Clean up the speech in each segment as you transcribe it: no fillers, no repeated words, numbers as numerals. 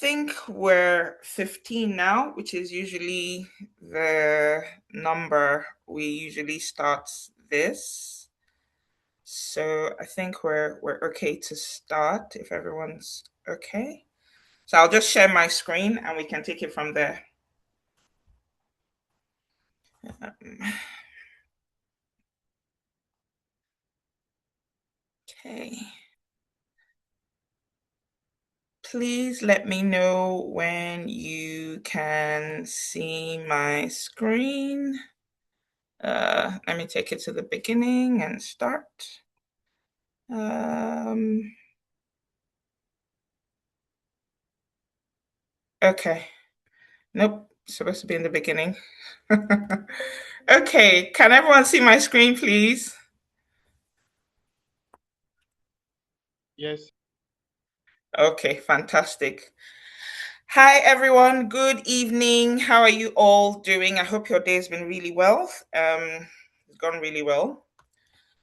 think we're 15 now, which is usually the number we usually start this. So I think we're okay to start if everyone's okay. So I'll just share my screen and we can take it from there. Okay. Please let me know when you can see my screen. Let me take it to the beginning and start. Um, okay. Nope. Supposed to be in the beginning. Okay. Can everyone see my screen, please? Yes. Okay. Fantastic. Hi, everyone. Good evening. How are you all doing? I hope your day has been really well. It's gone really well.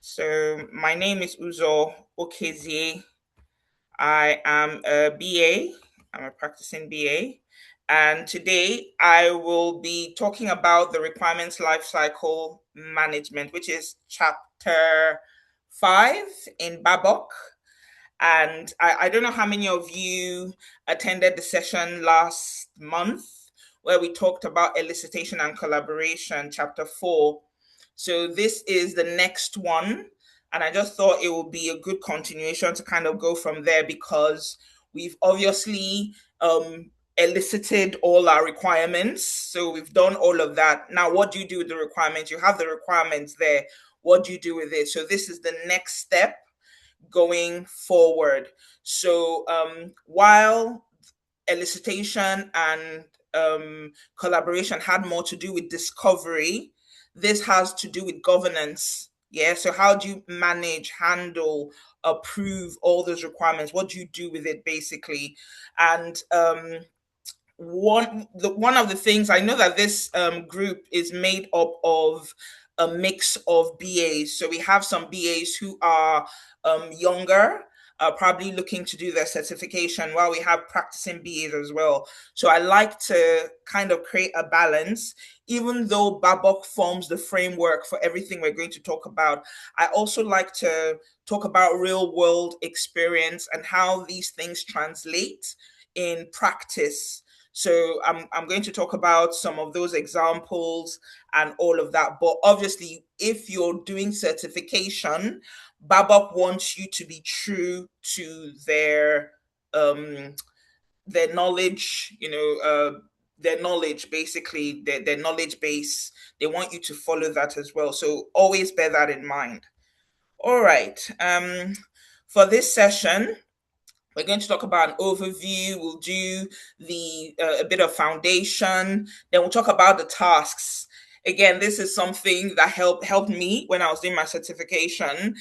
So, my name is Uzo Okezie. I am a BA. I'm a practicing BA. And today I will be talking about the requirements lifecycle management, which is chapter 5 in Babok. And I don't know how many of you attended the session last month where we talked about elicitation and collaboration, chapter 4. So this is the next one. And I just thought it would be a good continuation to kind of go from there because we've obviously elicited all our requirements. So we've done all of that. Now, what do you do with the requirements? You have the requirements there. What do you do with it? So this is the next step going forward. So while elicitation and collaboration had more to do with discovery, this has to do with governance. Yeah. So how do you manage, handle, approve all those requirements? What do you do with it basically? And one of the things I know that this group is made up of a mix of BAs. So we have some BAs who are younger, probably looking to do their certification, while we have practicing BAs as well. So I like to kind of create a balance. Even though Babok forms the framework for everything we're going to talk about, I also like to talk about real world experience and how these things translate in practice. So I'm going to talk about some of those examples and all of that. But obviously, if you're doing certification, Babok wants you to be true to um their knowledge, their knowledge basically, their knowledge base. They want you to follow that as well. So always bear that in mind. All right. For this session, we're going to talk about an overview. We'll do the a bit of foundation. Then we'll talk about the tasks. Again, this is something that helped me when I was doing my certification.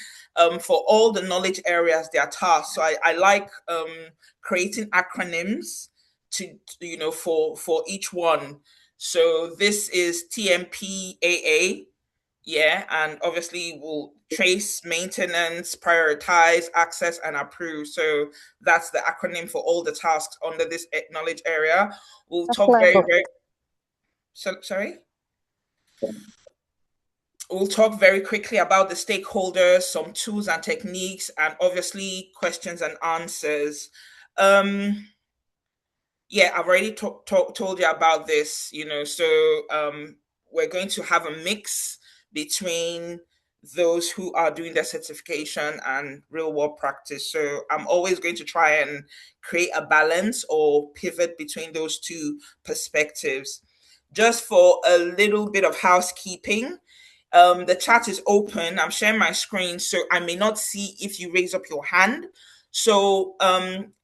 For all the knowledge areas, there are tasks. So I like creating acronyms for each one. So this is TMPAA, yeah, and obviously we'll trace, maintenance, prioritize, access, and approve. So that's the acronym for all the tasks under this knowledge area. We'll talk very, very, sorry. We'll talk very quickly about the stakeholders, some tools and techniques, and obviously questions and answers. Um, yeah, I've already told you about this, so we're going to have a mix between those who are doing their certification and real world practice. So I'm always going to try and create a balance or pivot between those two perspectives. Just for a little bit of housekeeping, the chat is open. I'm sharing my screen, so I may not see if you raise up your hand. So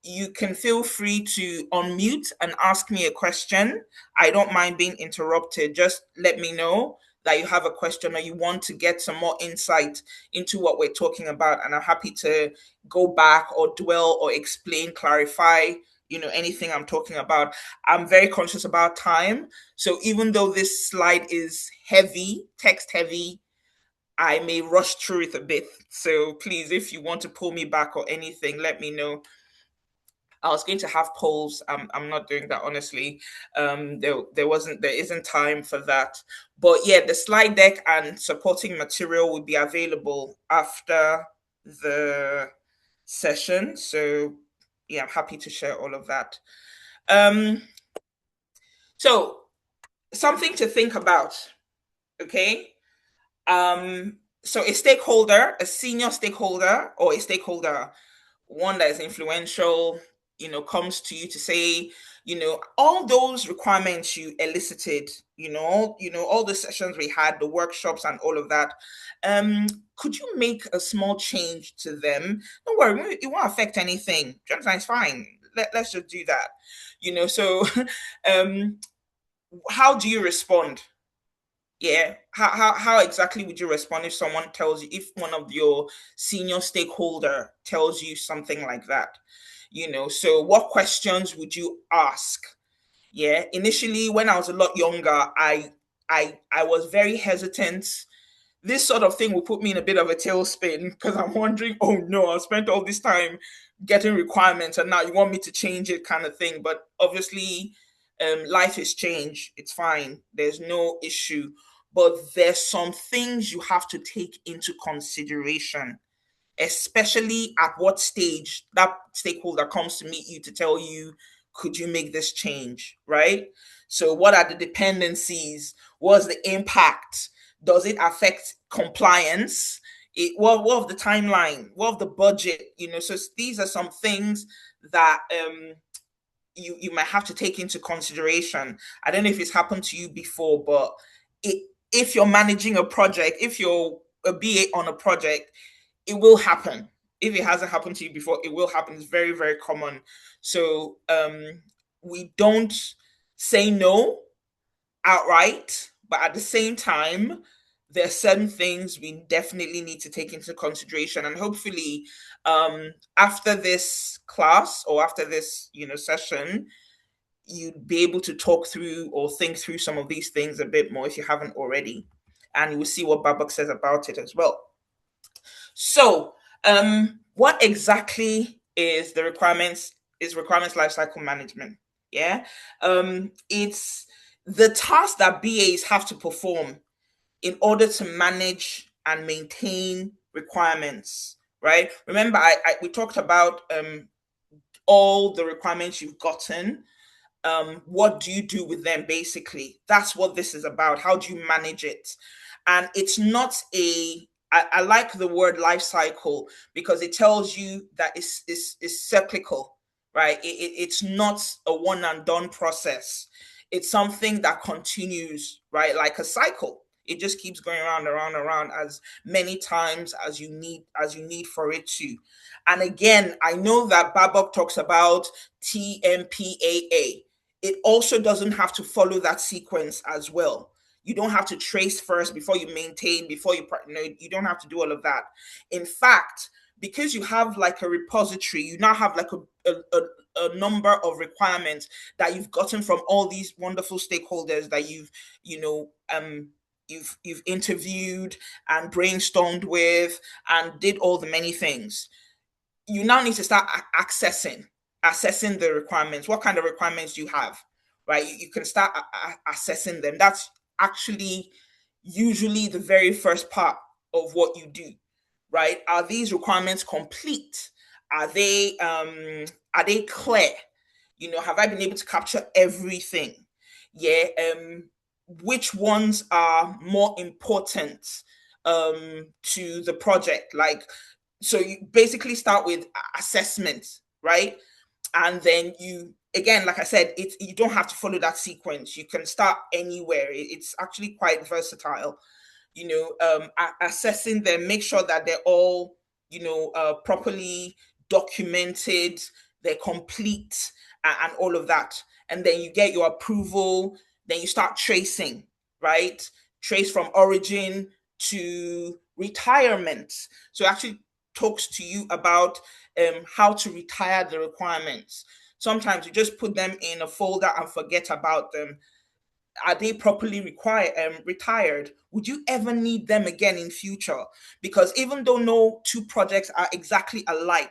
you can feel free to unmute and ask me a question. I don't mind being interrupted. Just let me know that you have a question or you want to get some more insight into what we're talking about. And I'm happy to go back or dwell or explain, clarify, anything I'm talking about. I'm very conscious about time. So even though this slide is heavy, text heavy, I may rush through it a bit. So please, if you want to pull me back or anything, let me know. I was going to have polls. I'm not doing that honestly. There isn't time for that. But yeah, the slide deck and supporting material will be available after the session. So yeah, I'm happy to share all of that. Um, so something to think about. Okay. So a stakeholder, a senior stakeholder, or a stakeholder, one that is influential, comes to you to say, all those requirements you elicited, all the sessions we had, the workshops and all of that. Um, could you make a small change to them? Don't worry, it won't affect anything. It's fine. Let's just do that. So um, how do you respond? Yeah. How exactly would you respond if someone tells you, if one of your senior stakeholder tells you something like that? So what questions would you ask? Yeah. Initially, when I was a lot younger, I was very hesitant. This sort of thing will put me in a bit of a tailspin because I'm wondering, oh no, I spent all this time getting requirements and now you want me to change it, kind of thing. But obviously, life has changed. It's fine. There's no issue. But there's some things you have to take into consideration, especially at what stage that stakeholder comes to meet you to tell you, could you make this change, right? So, what are the dependencies? What's the impact? Does it affect compliance? What of the timeline? What of the budget? So these are some things that you might have to take into consideration. I don't know if it's happened to you before, but if you're managing a project, if you're a BA on a project, it will happen. If it hasn't happened to you before, it will happen. It's very, very common. So we don't say no outright, but at the same time, there are certain things we definitely need to take into consideration. And hopefully, after this class or after this, session, you'd be able to talk through or think through some of these things a bit more if you haven't already. And you will see what Babak says about it as well. So, what exactly is the requirements? Is requirements lifecycle management? Yeah, it's the task that BAs have to perform in order to manage and maintain requirements. Right. Remember, we talked about all the requirements you've gotten. What do you do with them? Basically, that's what this is about. How do you manage it? And it's not a I like the word life cycle because it tells you that it's cyclical, right? It's not a one and done process. It's something that continues, right? Like a cycle. It just keeps going around, around, around as many times as you need for it to. And again, I know that Babok talks about TMPAA. It also doesn't have to follow that sequence as well. You don't have to trace first before you maintain, before you don't have to do all of that. In fact, because you have like a repository, you now have like a number of requirements that you've gotten from all these wonderful stakeholders that you know you've interviewed and brainstormed with and did all the many things. You now need to start assessing the requirements. What kind of requirements do you have? Right, you can start assessing them. That's actually usually the very first part of what you do. Right, are these requirements complete? Are they clear? Have I been able to capture everything? Yeah. Which ones are more important to the project? Like, so you basically start with assessment, right? And then you, again, like I said, you don't have to follow that sequence. You can start anywhere. It's actually quite versatile. Assessing them, make sure that they're all properly documented, they're complete, and all of that. And then you get your approval. Then you start tracing, right? Trace from origin to retirement. So it actually talks to you about how to retire the requirements. Sometimes you just put them in a folder and forget about them. Are they properly retired? Would you ever need them again in future? Because even though no two projects are exactly alike,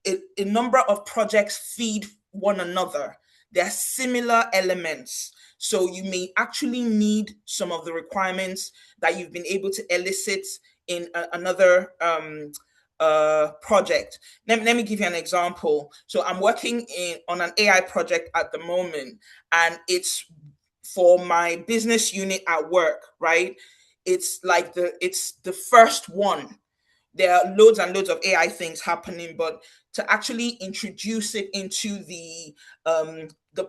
a number of projects feed one another. There are similar elements. So you may actually need some of the requirements that you've been able to elicit in another project. Let me give you an example. So I'm working on an AI project at the moment, and it's for my business unit at work, right? It's the first one. There are loads and loads of AI things happening, but to actually introduce it into the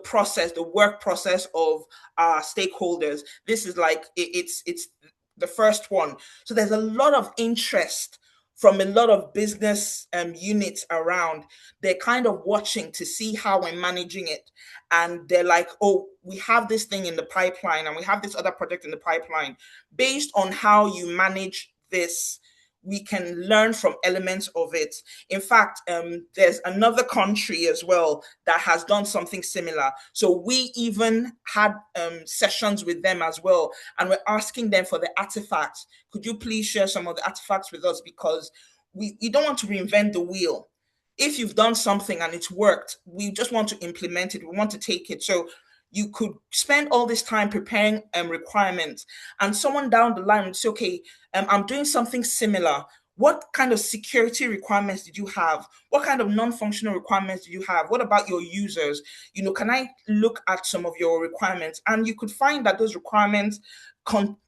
process, the work process of our stakeholders, this is like it's the first one. So there's a lot of interest from a lot of business units around. They're kind of watching to see how we're managing it, and they're like, "Oh, we have this thing in the pipeline, and we have this other project in the pipeline. Based on how you manage this, we can learn from elements of it." In fact, there's another country as well that has done something similar. So we even had sessions with them as well, and we're asking them for the artifacts. Could you please share some of the artifacts with us? Because we don't want to reinvent the wheel. If you've done something and it's worked, we just want to implement it. We want to take it. So you could spend all this time preparing requirements, and someone down the line would say, okay, I'm doing something similar. What kind of security requirements did you have? What kind of non-functional requirements do you have? What about your users? Can I look at some of your requirements? And you could find that those requirements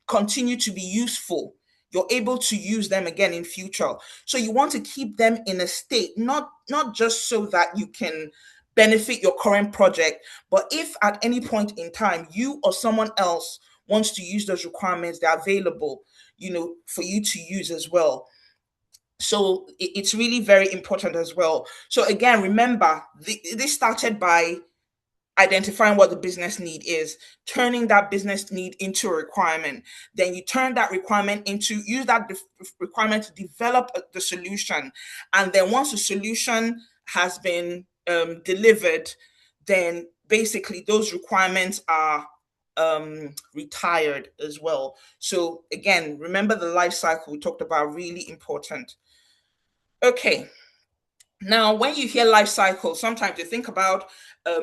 continue to be useful. You're able to use them again in future. So you want to keep them in a state, not just so that you can benefit your current project, but if at any point in time you or someone else wants to use those requirements, they're available, for you to use as well. So it's really very important as well. So again, remember, this started by identifying what the business need is, turning that business need into a requirement. Then you turn that requirement into, use that requirement to develop the solution. And then once the solution has been delivered, then basically those requirements are retired as well. So again, remember the life cycle we talked about, really important. Okay, now, when you hear life cycle, sometimes you think about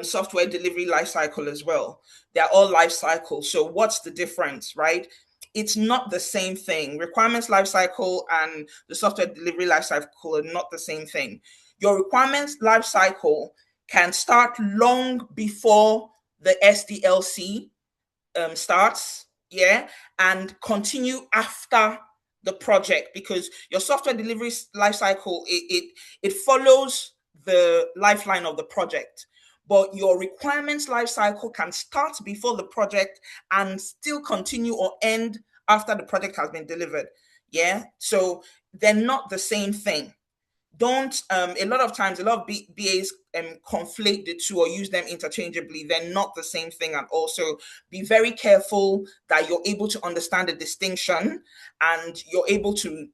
software delivery life cycle as well. They're all life cycles. So, what's the difference, right? It's not the same thing. Requirements life cycle and the software delivery life cycle are not the same thing. Your requirements life cycle can start long before the SDLC starts, yeah, and continue after the project, because your software delivery lifecycle it follows the lifeline of the project, but your requirements lifecycle can start before the project and still continue or end after the project has been delivered. Yeah, so they're not the same thing. Don't A lot of times a lot of BAs conflate the two or use them interchangeably. They're not the same thing. And also be very careful that you're able to understand the distinction, and you're able to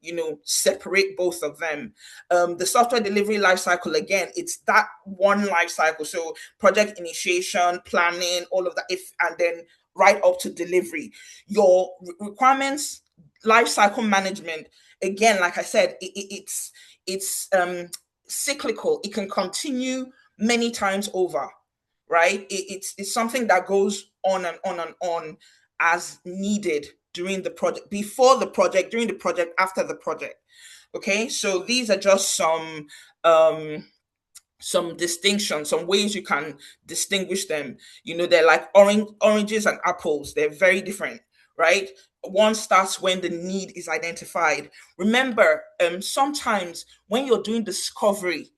separate both of them. The software delivery lifecycle, again, it's that one life cycle. So project initiation, planning, all of that, if and then right up to delivery. Your requirements lifecycle management, again, like I said, it's cyclical. It can continue many times over, right? It's something that goes on and on and on as needed during the project, before the project, during the project, after the project. Okay, so these are just some distinctions, some ways you can distinguish them. They're like oranges and apples. They're very different, right? One starts when the need is identified. Remember, sometimes when you're doing discovery,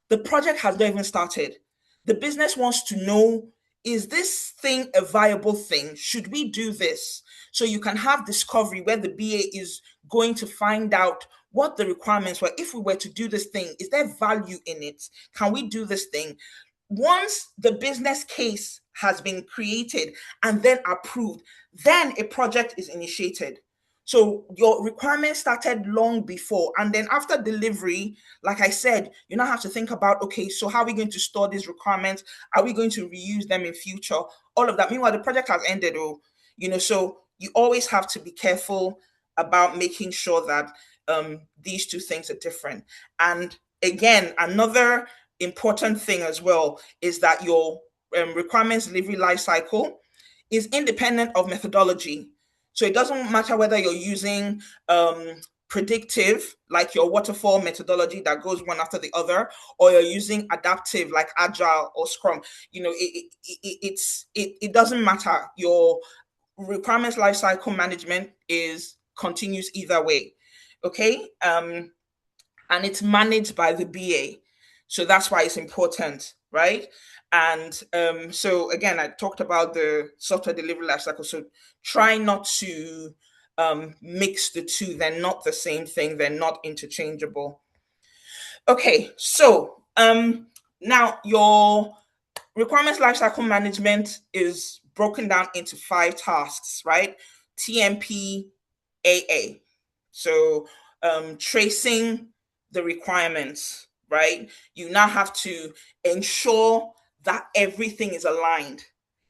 the project has not even started. The business wants to know, is this thing a viable thing? Should we do this? So you can have discovery where the BA is going to find out what the requirements were. If we were to do this thing, is there value in it? Can we do this thing? Once the business case has been created and then approved, then a project is initiated. So your requirements started long before. And then after delivery, like I said, you now have to think about, okay, so how are we going to store these requirements? Are we going to reuse them in future? All of that. Meanwhile, the project has ended. So you always have to be careful about making sure that these two things are different. And again, another important thing as well is that your requirements delivery life cycle is independent of methodology. So it doesn't matter whether you're using predictive, like your waterfall methodology that goes one after the other, or you're using adaptive, like agile or scrum. It doesn't matter. Your requirements lifecycle management is continues either way. Okay. And it's managed by the BA. So that's why it's important, right? And so again, I talked about the software delivery lifecycle. So try not to mix the two. They're not the same thing. They're not interchangeable. Okay, so now your requirements lifecycle management is broken down into 5 tasks, right? TMP, AA. So tracing the requirements, right? You now have to ensure that everything is aligned.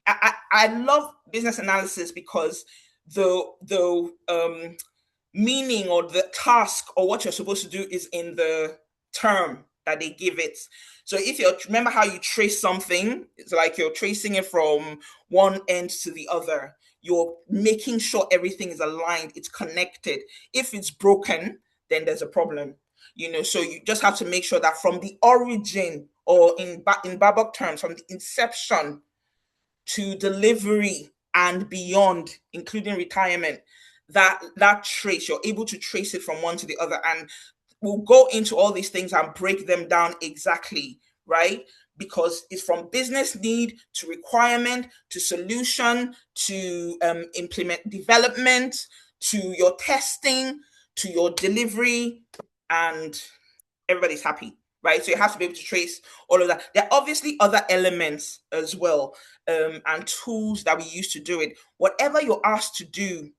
I love business analysis because the meaning or the task or what you're supposed to do is in the term that they give it. So if you remember how you trace something, it's like you're tracing it from one end to the other. You're making sure everything is aligned, it's connected. If it's broken, then there's a problem. So you just have to make sure that from the origin, or in Babok terms, from the inception to delivery and beyond, including retirement, that trace, you're able to trace it from one to the other. And we'll go into all these things and break them down exactly, right? Because it's from business need to requirement to solution to implement development to your testing to your delivery, and everybody's happy, right? So you have to be able to trace all of that. There are obviously other elements as well, and tools that we use to do it. Whatever you're asked to do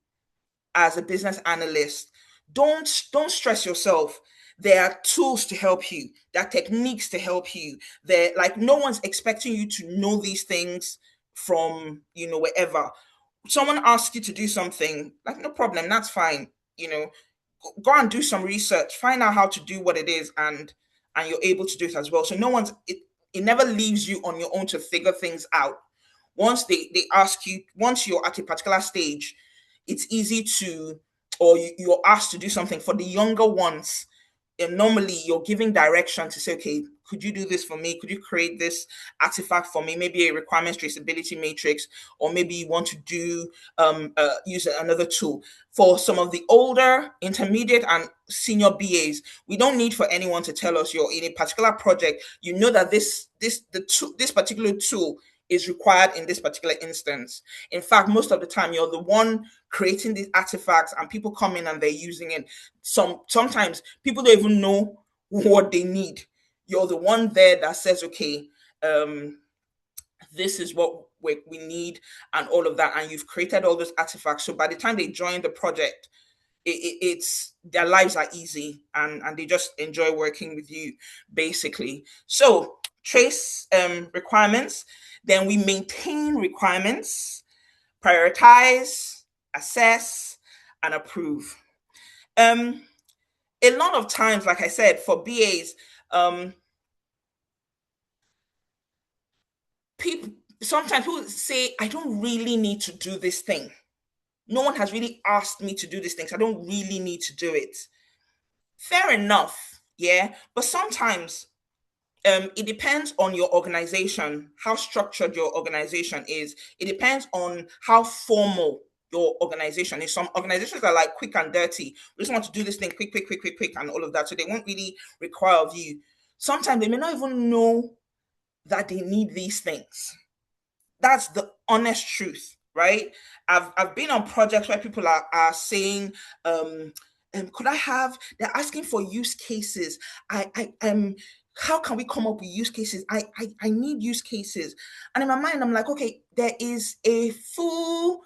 as a business analyst, don't stress yourself. There are tools to help you. There are techniques to help you. There, like, no one's expecting you to know these things from wherever. Someone asks you to do something, like, no problem, that's fine. Go and do some research, find out how to do what it is, and you're able to do it as well. So no one's it never leaves you on your own to figure things out. Once they ask you, once you're at a particular stage, it's easy to, or you're asked to do something. For the younger ones, and normally you're giving direction to say, okay, could you do this for me? Could you create this artifact for me? Maybe a requirements traceability matrix, or maybe you want to do use another tool. For some of the older, intermediate, and senior BAs, we don't need for anyone to tell us you're in a particular project. You know that this particular tool is required in this particular instance. In fact, most of the time, you're the one creating these artifacts, and people come in and they're using it. Sometimes people don't even know what they need. You're the one there that says, okay, this is what we need, and all of that, and you've created all those artifacts. So by the time they join the project, it's their lives are easy, and they just enjoy working with you, basically. So trace requirements, then we maintain requirements, prioritize, assess, and approve. um a lot of times, like I said, for BAs, people sometimes people say, I don't really need to do this thing. No one has really asked me to do these things. I don't really need to do it. Fair enough, yeah. But sometimes it depends on your organization, how structured your organization is. It depends on how formal your organization is. Some organizations are like quick and dirty. We just want to do this thing quick, quick, quick, quick, quick, and all of that. So they won't really require of you. Sometimes they may not even know that they need these things. That's the honest truth, right? I've been on projects where people are saying, could I have, they're asking for use cases. I how can we come up with use cases? I need use cases. And in my mind, I'm like, okay, there is a full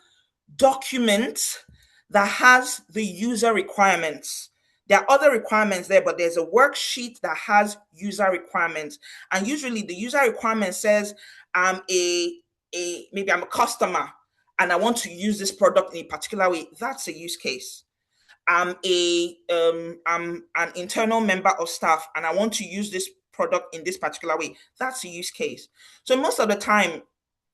document that has the user requirements. There are other requirements there, but there's a worksheet that has user requirements. And usually the user requirement says, I'm maybe I'm a customer and I want to use this product in a particular way. That's a use case. I'm an internal member of staff and I want to use this product in this particular way. That's a use case. So most of the time,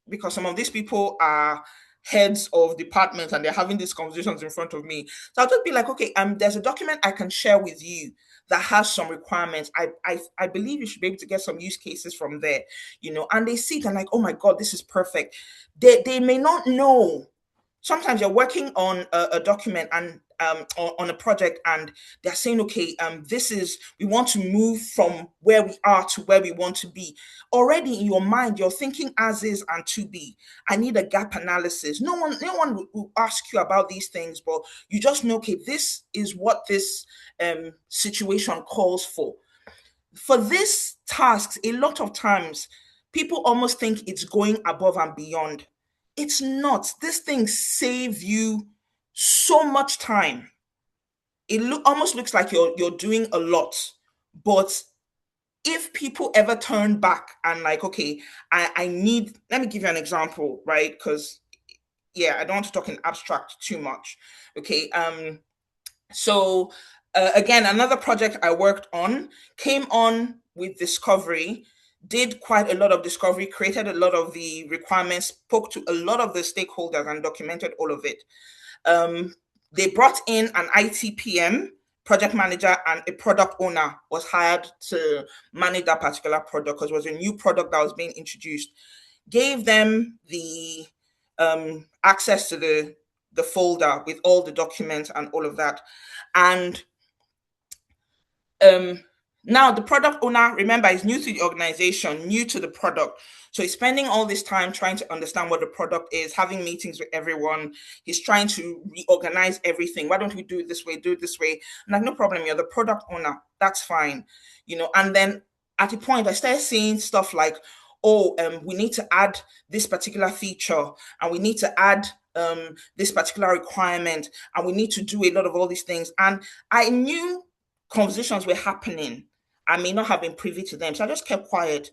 because some of these people are heads of departments and they're having these conversations in front of me. So I'll just be like, okay, there's a document I can share with you that has some requirements. I believe you should be able to get some use cases from there, and they see it and like, oh my God, this is perfect. They may not know. Sometimes you're working on a document and on a project and they're saying, okay, we want to move from where we are to where we want to be. Already in your mind, you're thinking as is and to be. I need a gap analysis. No one will ask you about these things, but you just know, okay, this is what this situation calls for. For these tasks, a lot of times people almost think it's going above and beyond. It's not. These things save you so much time. Almost looks like you're doing a lot, but if people ever turn back and like, okay, I need, let me give you an example, right? Because yeah, I don't want to talk in abstract too much. Okay. So again, another project I worked on came on with discovery, did quite a lot of discovery, created a lot of the requirements, spoke to a lot of the stakeholders and documented all of it. Um, they brought in an ITPM, project manager, and a product owner was hired to manage that particular product because it was a new product that was being introduced. Gave them the access to the folder with all the documents and all of that. And um, now the product owner, remember, is new to the organization, new to the product. So he's spending all this time trying to understand what the product is, having meetings with everyone. He's trying to reorganize everything. Why don't we do it this way? Do it this way. I'm like, no problem. You're the product owner. That's fine. And then at a point, I started seeing stuff like, oh, we need to add this particular feature and we need to add this particular requirement and we need to do a lot of all these things. And I knew conversations were happening. I may not have been privy to them. So I just kept quiet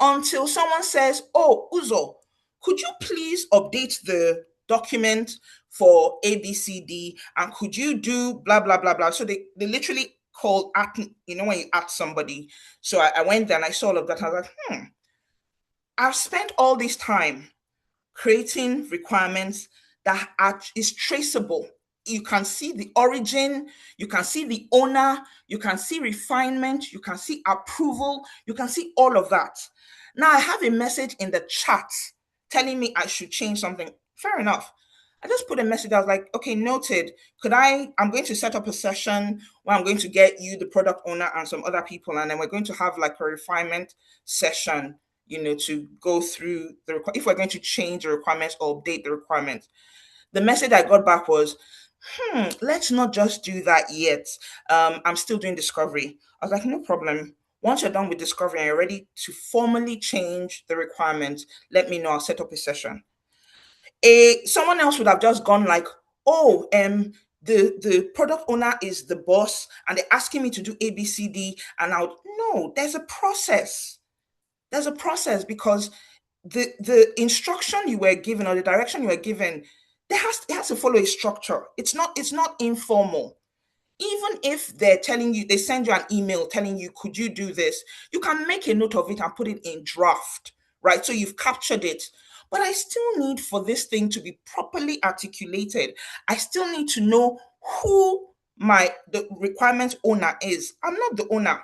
until someone says, oh, Uzo, could you please update the document for ABCD and could you do blah, blah, blah, blah. So they literally called at, when you at somebody. So I went there and I saw all of that. I was like, I've spent all this time creating requirements that is traceable. You can see the origin, you can see the owner, you can see refinement, you can see approval, you can see all of that. Now I have a message in the chat telling me I should change something. Fair enough. I just put a message. I was like, okay, noted. I'm going to set up a session where I'm going to get you, the product owner, and some other people, and then we're going to have like a refinement session, to go through if we're going to change the requirements or update the requirements. The message I got back was, let's not just do that yet. I'm still doing discovery. I was like, no problem. Once you're done with discovery and you're ready to formally change the requirements, let me know. I'll set up a session. Someone else would have just gone like, oh, the product owner is the boss and they're asking me to do ABCD, and no, there's a process. There's a process because the instruction you were given or the direction you were given, it has to follow a structure. It's not informal. Even if they send you an email telling you, could you do this? You can make a note of it and put it in draft, right? So you've captured it. But I still need for this thing to be properly articulated. I still need to know who the requirement owner is. I'm not the owner.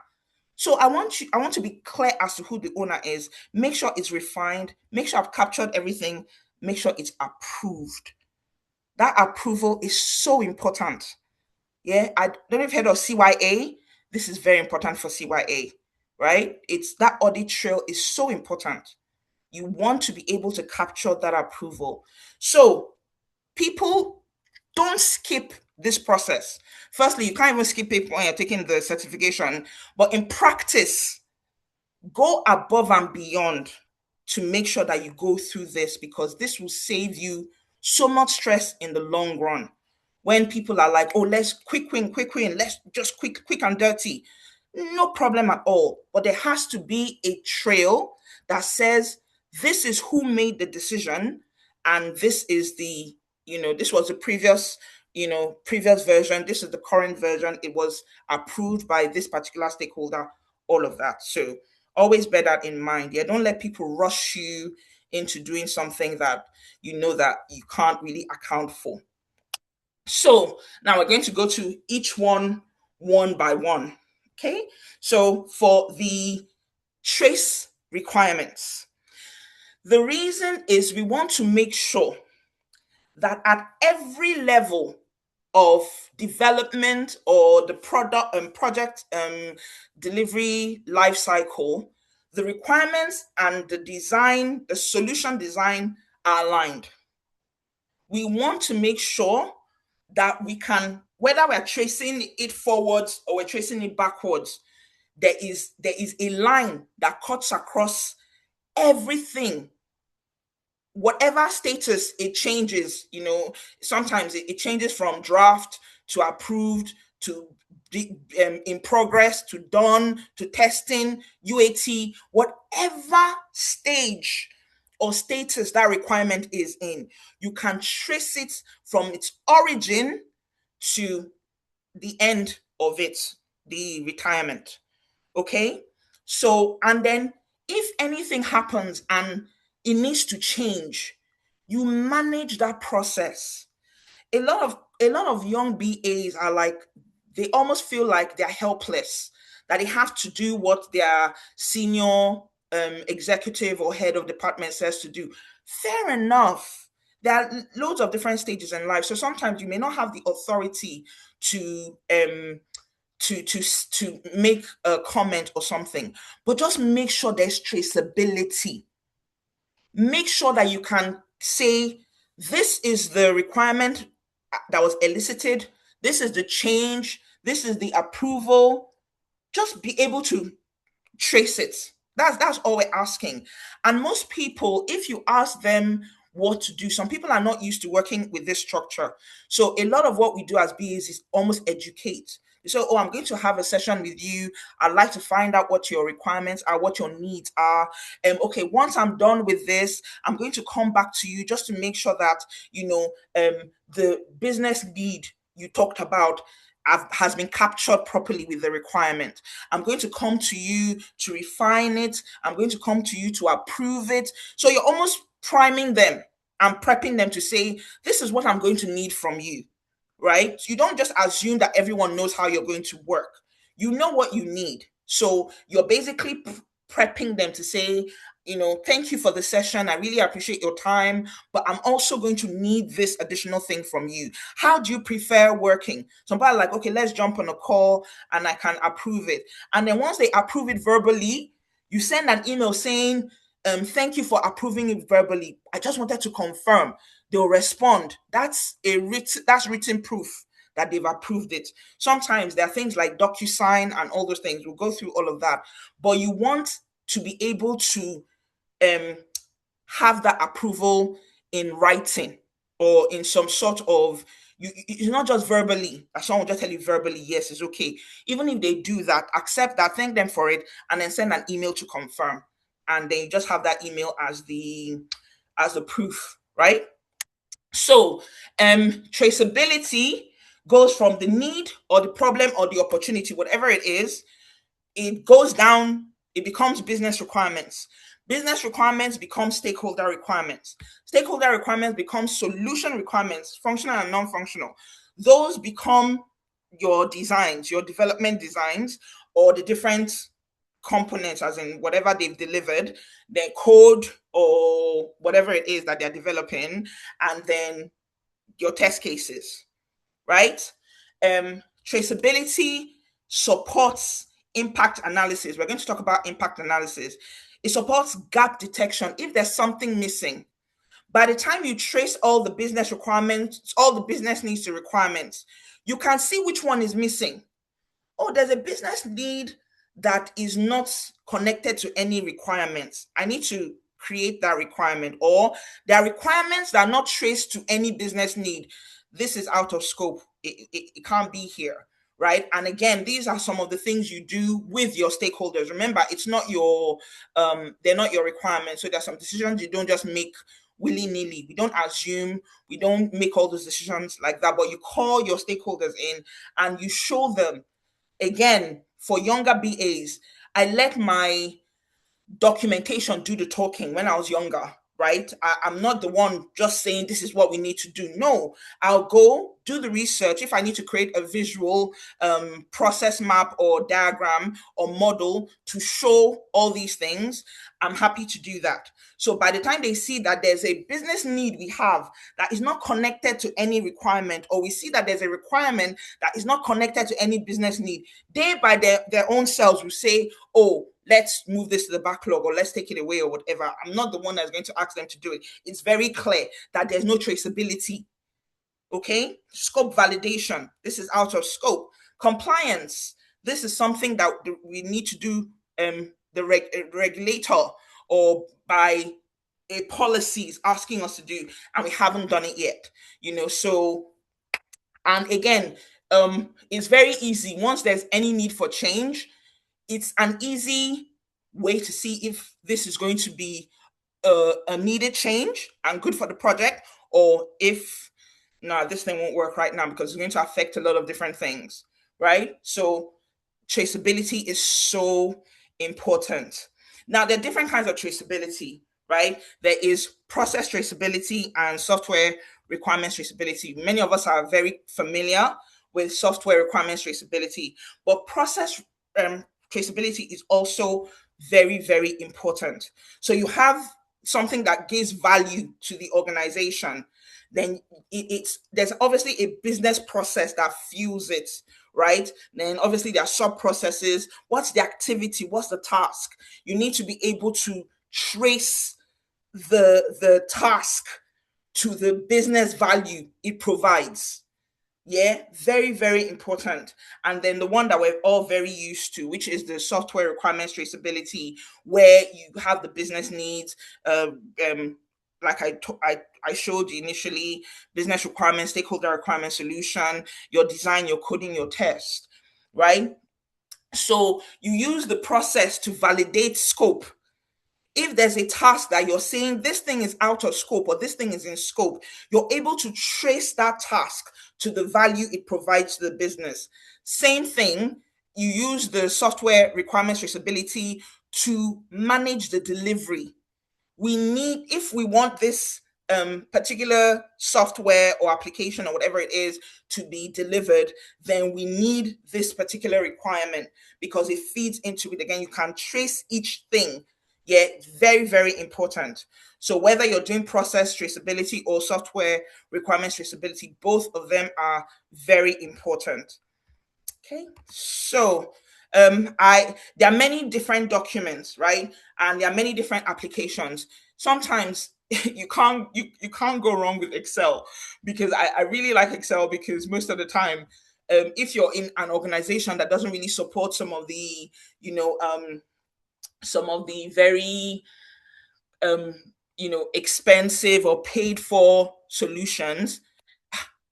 So I want to be clear as to who the owner is. Make sure it's refined, make sure I've captured everything, make sure it's approved. That approval is so important. Yeah, I don't know if you've heard of CYA. This is very important for CYA, right? It's that audit trail is so important. You want to be able to capture that approval. So people don't skip this process. Firstly, you can't even skip it when you're taking the certification, but in practice, go above and beyond to make sure that you go through this because this will save you so much stress in the long run. When people are like, oh, let's quick win, let's just quick and dirty. No problem at all. But there has to be a trail that says this is who made the decision and this is this was the previous previous version, this is the current version, it was approved by this particular stakeholder, all of that. So always bear that in mind. Yeah, don't let people rush you into doing something that you know that you can't really account for. So now we're going to go to each one by one. Okay. So for the trace requirements, the reason is we want to make sure that at every level of development or the product and project delivery life cycle, the requirements and the design, the solution design are aligned. We want to make sure that we can, whether we're tracing it forwards or we're tracing it backwards, there is a line that cuts across everything, whatever status it changes. Sometimes it changes from draft to approved to in progress to done to testing, UAT, whatever stage or status that requirement is in, you can trace it from its origin to the end of it, the retirement. Okay. So, and then if anything happens and it needs to change, you manage that process. A lot of young BAs are like, they almost feel like they're helpless, that they have to do what their senior executive or head of department says to do. Fair enough. There are loads of different stages in life. So sometimes you may not have the authority to to make a comment or something, but just make sure there's traceability. Make sure that you can say, this is the requirement that was elicited, this is the change, this is the approval. Just be able to trace it. That's all we're asking. And most people, if you ask them what to do, some people are not used to working with this structure. So a lot of what we do as BAs is almost educate. So, oh, I'm going to have a session with you. I'd like to find out what your requirements are, what your needs are. Okay, once I'm done with this, I'm going to come back to you just to make sure that the business need you talked about has been captured properly with the requirement. I'm going to come to you to refine it. I'm going to come to you to approve it. So you're almost priming them and prepping them to say, this is what I'm going to need from you, right? You don't just assume that everyone knows how you're going to work. You know what you need. So you're basically prepping them to say, thank you for the session. I really appreciate your time, but I'm also going to need this additional thing from you. How do you prefer working? Somebody like, okay, let's jump on a call and I can approve it. And then once they approve it verbally, you send an email saying, thank you for approving it verbally. I just wanted to confirm. They'll respond. That's written proof that they've approved it. Sometimes there are things like DocuSign and all those things. We'll go through all of that. But you want to be able to um, have that approval in writing or in some sort of, it's not just verbally. Someone will just tell you verbally, yes, it's okay. Even if they do that, accept that, thank them for it, and then send an email to confirm. And then you just have that email as the proof, right? So traceability goes from the need or the problem or the opportunity, whatever it is, it goes down, it becomes business requirements. Business requirements become stakeholder requirements. Stakeholder requirements become solution requirements, functional and non-functional. Those become your designs, your development designs, or the different components, as in whatever they've delivered, their code or whatever it is that they're developing, and then your test cases, right? Traceability supports impact analysis. We're going to talk about impact analysis. It supports gap detection. If there's something missing, by the time you trace all the business requirements, all the business needs to requirements, you can see which one is missing. Oh, there's a business need that is not connected to any requirements. I need to create that requirement. Or there are requirements that are not traced to any business need. This is out of scope. It can't be here, right? And again, these are some of the things you do with your stakeholders. Remember, it's not your they're not your requirements. So there's some decisions you don't just make willy nilly. We don't assume, we don't make all those decisions like that, but you call your stakeholders in and you show them. Again, for younger BAs, I let my documentation do the talking when I was younger, right? I'm not the one just saying this is what we need to do. No, I'll go do the research. If I need to create a visual process map or diagram or model to show all these things, I'm happy to do that. So by the time they see that there's a business need we have that is not connected to any requirement, or we see that there's a requirement that is not connected to any business need, they by their own selves will say, oh, let's move this to the backlog or let's take it away or whatever. I'm not the one that's going to ask them to do it. It's very clear that there's no traceability. Okay. Scope validation. This is out of scope. Compliance. This is something that we need to do, the regulator or by a policy is asking us to do, and we haven't done it yet. So, and again, it's very easy. Once there's any need for change, it's an easy way to see if this is going to be a needed change and good for the project, or if no, this thing won't work right now because it's going to affect a lot of different things, right? So traceability is so important. Now, there are different kinds of traceability, right? There is process traceability and software requirements traceability. Many of us are very familiar with software requirements traceability, but process traceability is also very, very important. So you have something that gives value to the organization, then it's there's obviously a business process that fuels it, right? Then obviously there are sub processes. What's the activity? What's the task? You need to be able to trace the task to the business value it provides. Yeah, very, very important. And then the one that we're all very used to, which is the software requirements traceability, where you have the business needs, uh, um, like I showed you initially, business requirements, stakeholder requirement solution, your design, your coding, your test, right? So you use the process to validate scope. If there's a task that you're saying this thing is out of scope or this thing is in scope, you're able to trace that task to the value it provides to the business. Same thing, you use the software requirements traceability to manage the delivery. If we want this particular software or application or whatever it is to be delivered, then we need this particular requirement because it feeds into it. Again, you can trace each thing. Yeah, very, very important. So whether you're doing process traceability or software requirements traceability, both of them are very important. Okay, so I there are many different documents, right? And there are many different applications. Sometimes you can't go wrong with Excel, because I really like Excel because most of the time, if you're in an organization that doesn't really support some of the, some of the very um expensive or paid for solutions,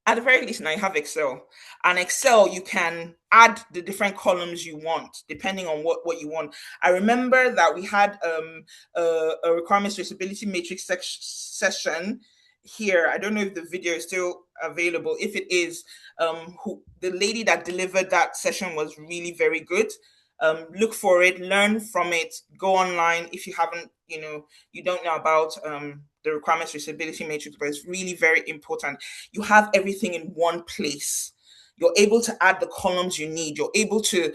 at the very least now you have Excel. And Excel, you can add the different columns you want depending on what you want. I remember that we had a requirements traceability matrix session here. I don't know if the video is still available. If it is, the lady that delivered that session was really very good. Look for it, learn from it, go online if you haven't, you don't know about the requirements traceability matrix, but it's really very important. You have everything in one place. You're able to add the columns you need. You're able to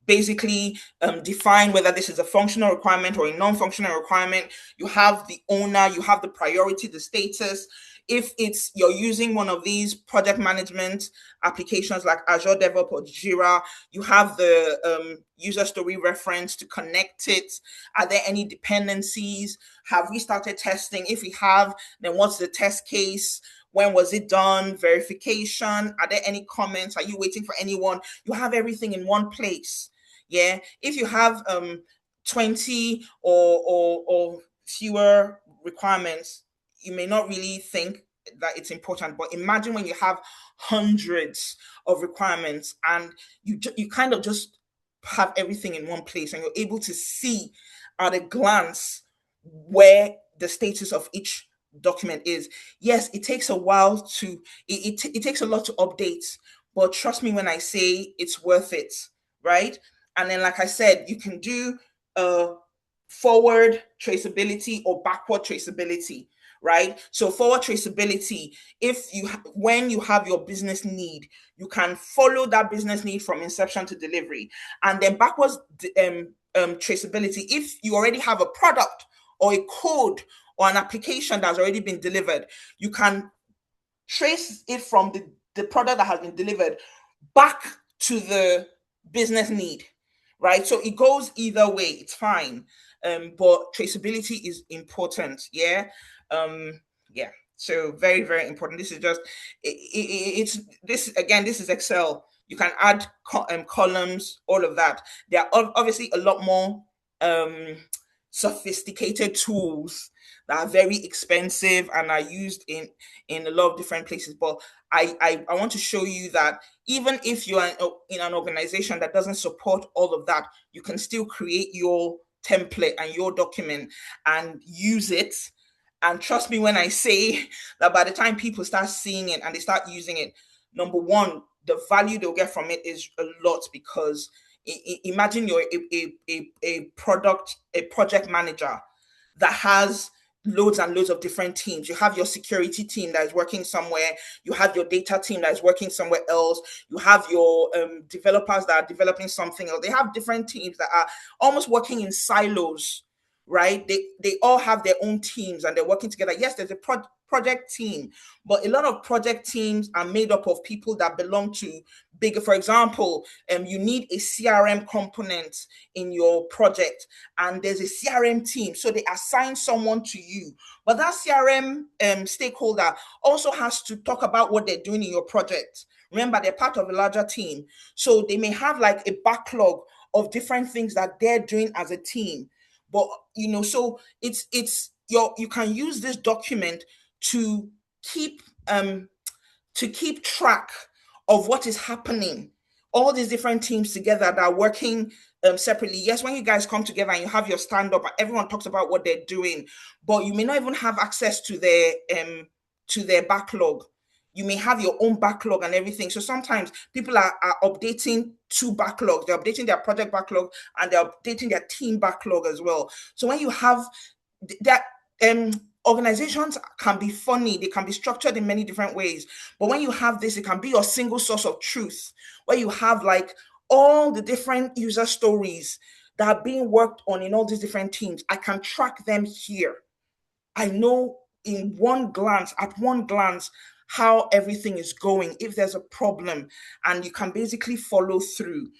basically define whether this is a functional requirement or a non-functional requirement. You have the owner, you have the priority, the status. If it's you're using one of these project management applications like Azure DevOps or Jira, you have the user story reference to connect it. Are there any dependencies? Have we started testing? If we have, then what's the test case? When was it done? Verification. Are there any comments? Are you waiting for anyone? You have everything in one place. Yeah. If you have 20 or fewer requirements, you may not really think that it's important. But imagine when you have hundreds of requirements and you kind of just have everything in one place and you're able to see at a glance where the status of each document is. Yes, it takes a while to it takes a lot to update, but trust me when I say it's worth it, right? And then, like I said, you can do forward traceability or backward traceability, right? So forward traceability, if you when you have your business need, you can follow that business need from inception to delivery. And then backwards traceability, if you already have a product or a code or an application that's already been delivered, you can trace it from the product that has been delivered back to the business need, right? So it goes either way, it's fine. But traceability is important, yeah. Um, yeah. So very, very important. This is just it's this again. This is Excel. You can add columns, all of that. There are obviously a lot more um, sophisticated tools that are very expensive and are used in a lot of different places. But I want to show you that even if you're in an organization that doesn't support all of that, you can still create your template and your document and use it. And trust me when I say that by the time people start seeing it and they start using it, number one, the value they'll get from it is a lot, because imagine you're a project manager that has loads and loads of different teams. You have your security team that is working somewhere. You have your data team that is working somewhere else. You have your developers that are developing something else. They have different teams that are almost working in silos, right? They all have their own teams and they're working together. Yes, there's a project team, but a lot of project teams are made up of people that belong to bigger. For example, you need a CRM component in your project, and there's a CRM team, so they assign someone to you. But that CRM stakeholder also has to talk about what they're doing in your project. Remember, they're part of a larger team, so they may have like a backlog of different things that they're doing as a team. But so you can use this document to keep keep track of what is happening. All these different teams together that are working separately. Yes, when you guys come together and you have your stand up, everyone talks about what they're doing, but you may not even have access to their backlog. You may have your own backlog and everything. So sometimes people are updating two backlogs. They're updating their project backlog and they're updating their team backlog as well. So when you have that, organizations can be funny, they can be structured in many different ways, but when you have this, it can be your single source of truth, where you have like all the different user stories that are being worked on in all these different teams. I can track them here. I know at one glance, how everything is going, if there's a problem, and you can basically follow through.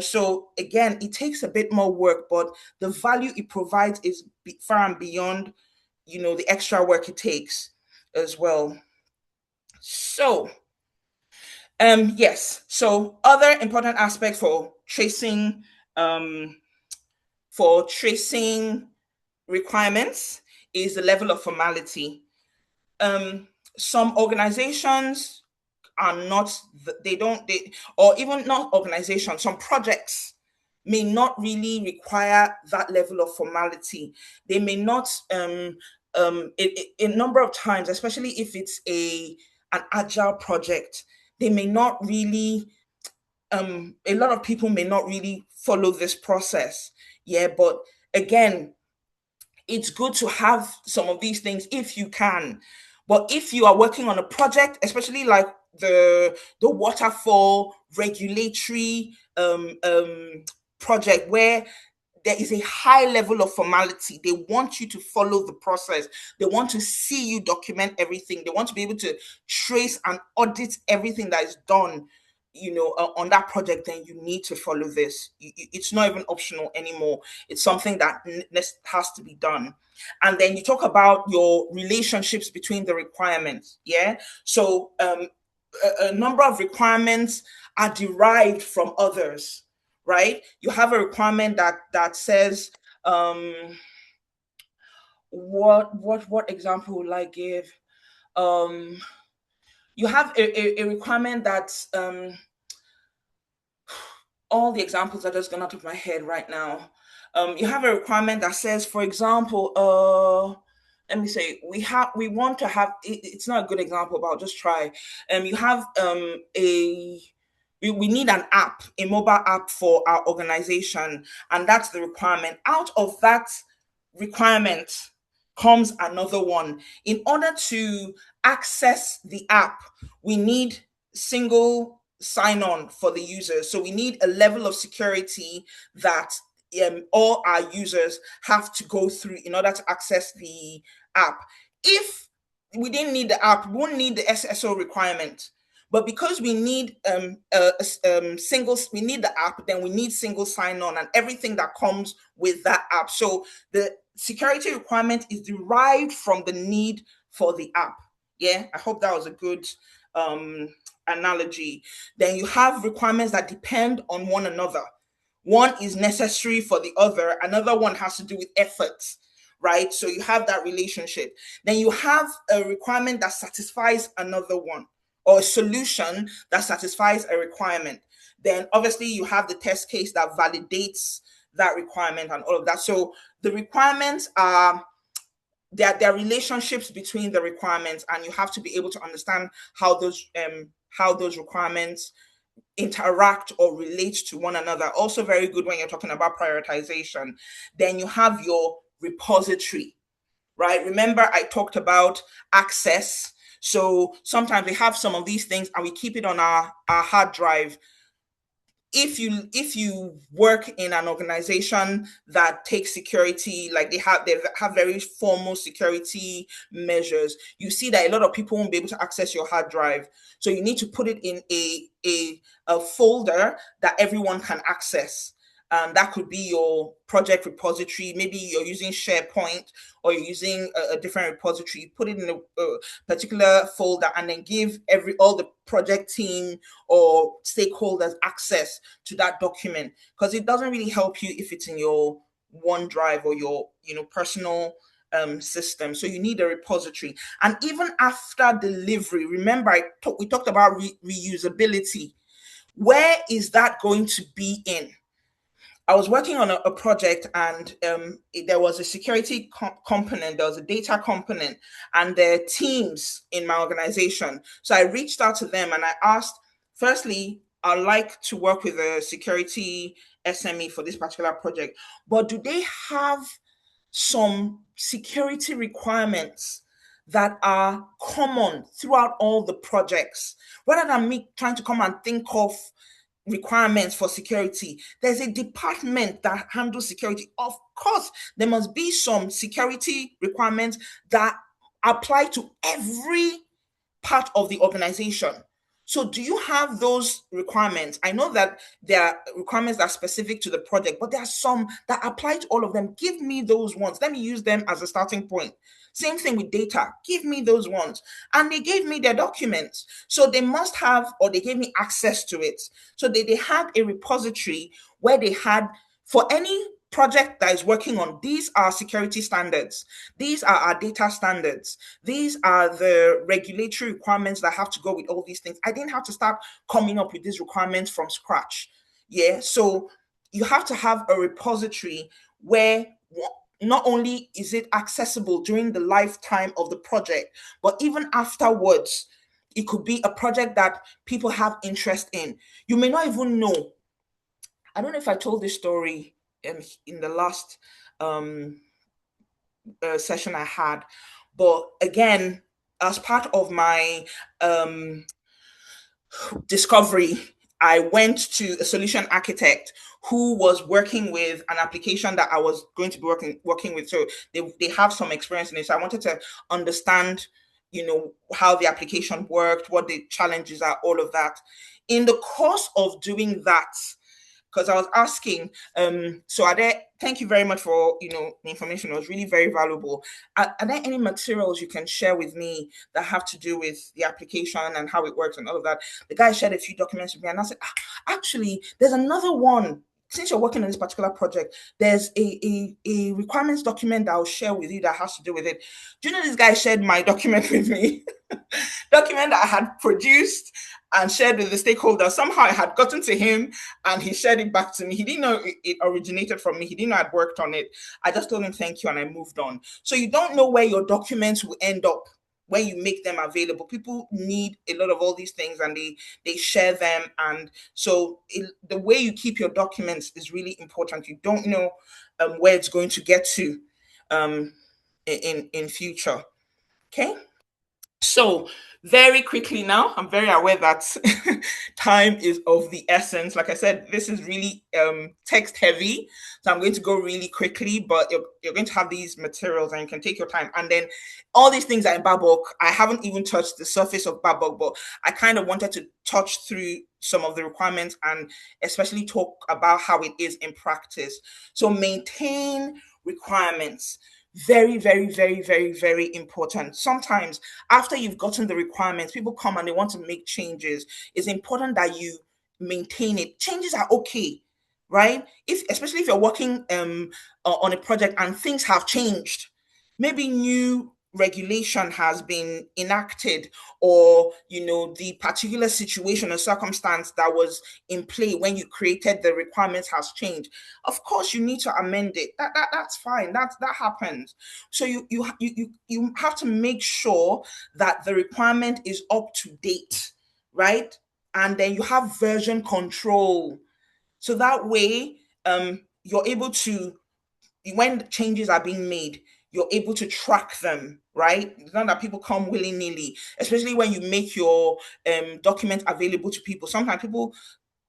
So again, it takes a bit more work, but the value it provides is far and beyond, the extra work it takes as well. So, yes. So other important aspects um, for tracing requirements is the level of formality. Um, some organizations are not, they don't, they, or even not organizations, some projects may not really require that level of formality. They may not, a number of times, especially if it's an agile project, they may not really, a lot of people may not really follow this process. Yeah, but again, it's good to have some of these things if you can. But if you are working on a project, especially like the waterfall regulatory project, where there is a high level of formality, they want you to follow the process. They want to see you document everything. They want to be able to trace and audit everything that is done, on that project. Then you need to follow this. It's not even optional anymore. It's something that has to be done. And then you talk about your relationships between the requirements. Yeah. So a number of requirements are derived from others, right? You have a requirement that says, um what example will I give? um you have a requirement that, all the examples are just gone out of my head right now. You have a requirement that says, for example, let me say, we want to have it's not a good example, but I'll just try. You have a we need an app, a mobile app for our organization, and that's the requirement. Out of that requirement comes another one. In order to access the app, we need single sign on for the users. So we need a level of security that all our users have to go through in order to access the app. If we didn't need the app, we wouldn't need the SSO requirement. But because we need we need the app, then we need single sign on and everything that comes with that app. So the security requirement is derived from the need for the app. Yeah, I hope that was a good um, analogy. Then you have requirements that depend on one another. One is necessary for the other, another one has to do with effort, right? So you have that relationship. Then you have a requirement that satisfies another one, or a solution that satisfies a requirement. Then obviously you have the test case that validates that requirement and all of that. So the requirements are there are relationships between the requirements, and you have to be able to understand how those requirements interact or relate to one another. Also very good when you're talking about prioritization. Then you have your repository, right? Remember I talked about access. So sometimes we have some of these things and we keep it on our hard drive. If you work in an organization that takes security, like they have very formal security measures, you see that a lot of people won't be able to access your hard drive. So you need to put it in a folder that everyone can access. That could be your project repository. Maybe you're using SharePoint or you're using a different repository. Put it in a particular folder and then give all the project team or stakeholders access to that document, because it doesn't really help you if it's in your OneDrive or your personal system. So you need a repository. And even after delivery, remember we talked about reusability. Where is that going to be in? I was working on a project, and there was a security component, there was a data component, and there are teams in my organization. So I reached out to them and I asked, firstly, I'd like to work with a security SME for this particular project, but do they have some security requirements that are common throughout all the projects, rather than me trying to come and think of requirements for security? There's a department that handles security. Of course, there must be some security requirements that apply to every part of the organization. So, do you have those requirements? I know that there are requirements that are specific to the project, but there are some that apply to all of them. Give me those ones. Let me use them as a starting point. Same thing with data. Give me those ones. And they gave me their documents. So they must have, or they gave me access to it. So they had a repository where they had, for any project that is working on, these are security standards, these are our data standards, these are the regulatory requirements that have to go with all these things. I didn't have to start coming up with these requirements from scratch. Yeah, so you have to have a repository where not only is it accessible during the lifetime of the project, but even afterwards, it could be a project that people have interest in. You may not even know. I don't know if I told this story in the last um, session I had, but again, as part of my um, discovery, I went to a solution architect who was working with an application that I was going to be working with. So they have some experience in it. So I wanted to understand, how the application worked, what the challenges are, all of that. In the course of doing that, because I was asking, so are there, thank you very much for, the information. It was really very valuable. Are there any materials you can share with me that have to do with the application and how it works and all of that? The guy shared a few documents with me, and I said, actually, there's another one. since you're working on this particular project, there's a requirements document that I'll share with you that has to do with it. Do you know this guy shared my document with me? Document that I had produced and shared with the stakeholders. Somehow I had gotten to him and he shared it back to me. He didn't know it originated from me. He didn't know I'd worked on it. I just told him thank you and I moved on. So you don't know where your documents will end up when you make them available. People need a lot of all these things and they share them, and so the way you keep your documents is really important. You don't know where it's going to get to um, in future. Okay. So, very quickly now, I'm very aware that time is of the essence. Like I said, this is really text heavy. So, I'm going to go really quickly, but you're going to have these materials and you can take your time. And then all these things are in Babok. I haven't even touched the surface of Babok, but I kind of wanted to touch through some of the requirements and especially talk about how it is in practice. So, maintain requirements, very, very, very, very, very important. Sometimes after you've gotten the requirements, people come and they want to make changes. It's important that you maintain it. Changes are okay, right? If especially if you're working on a project and things have changed, maybe new regulation has been enacted, or the particular situation or circumstance that was in play when you created the requirements has changed. Of course you need to amend it. That's fine. That happens. So you have to make sure that the requirement is up to date, right? And then you have version control, so that way you're able to, when changes are being made, you're able to track them, right? It's not that people come willy nilly, especially when you make your document available to people. Sometimes people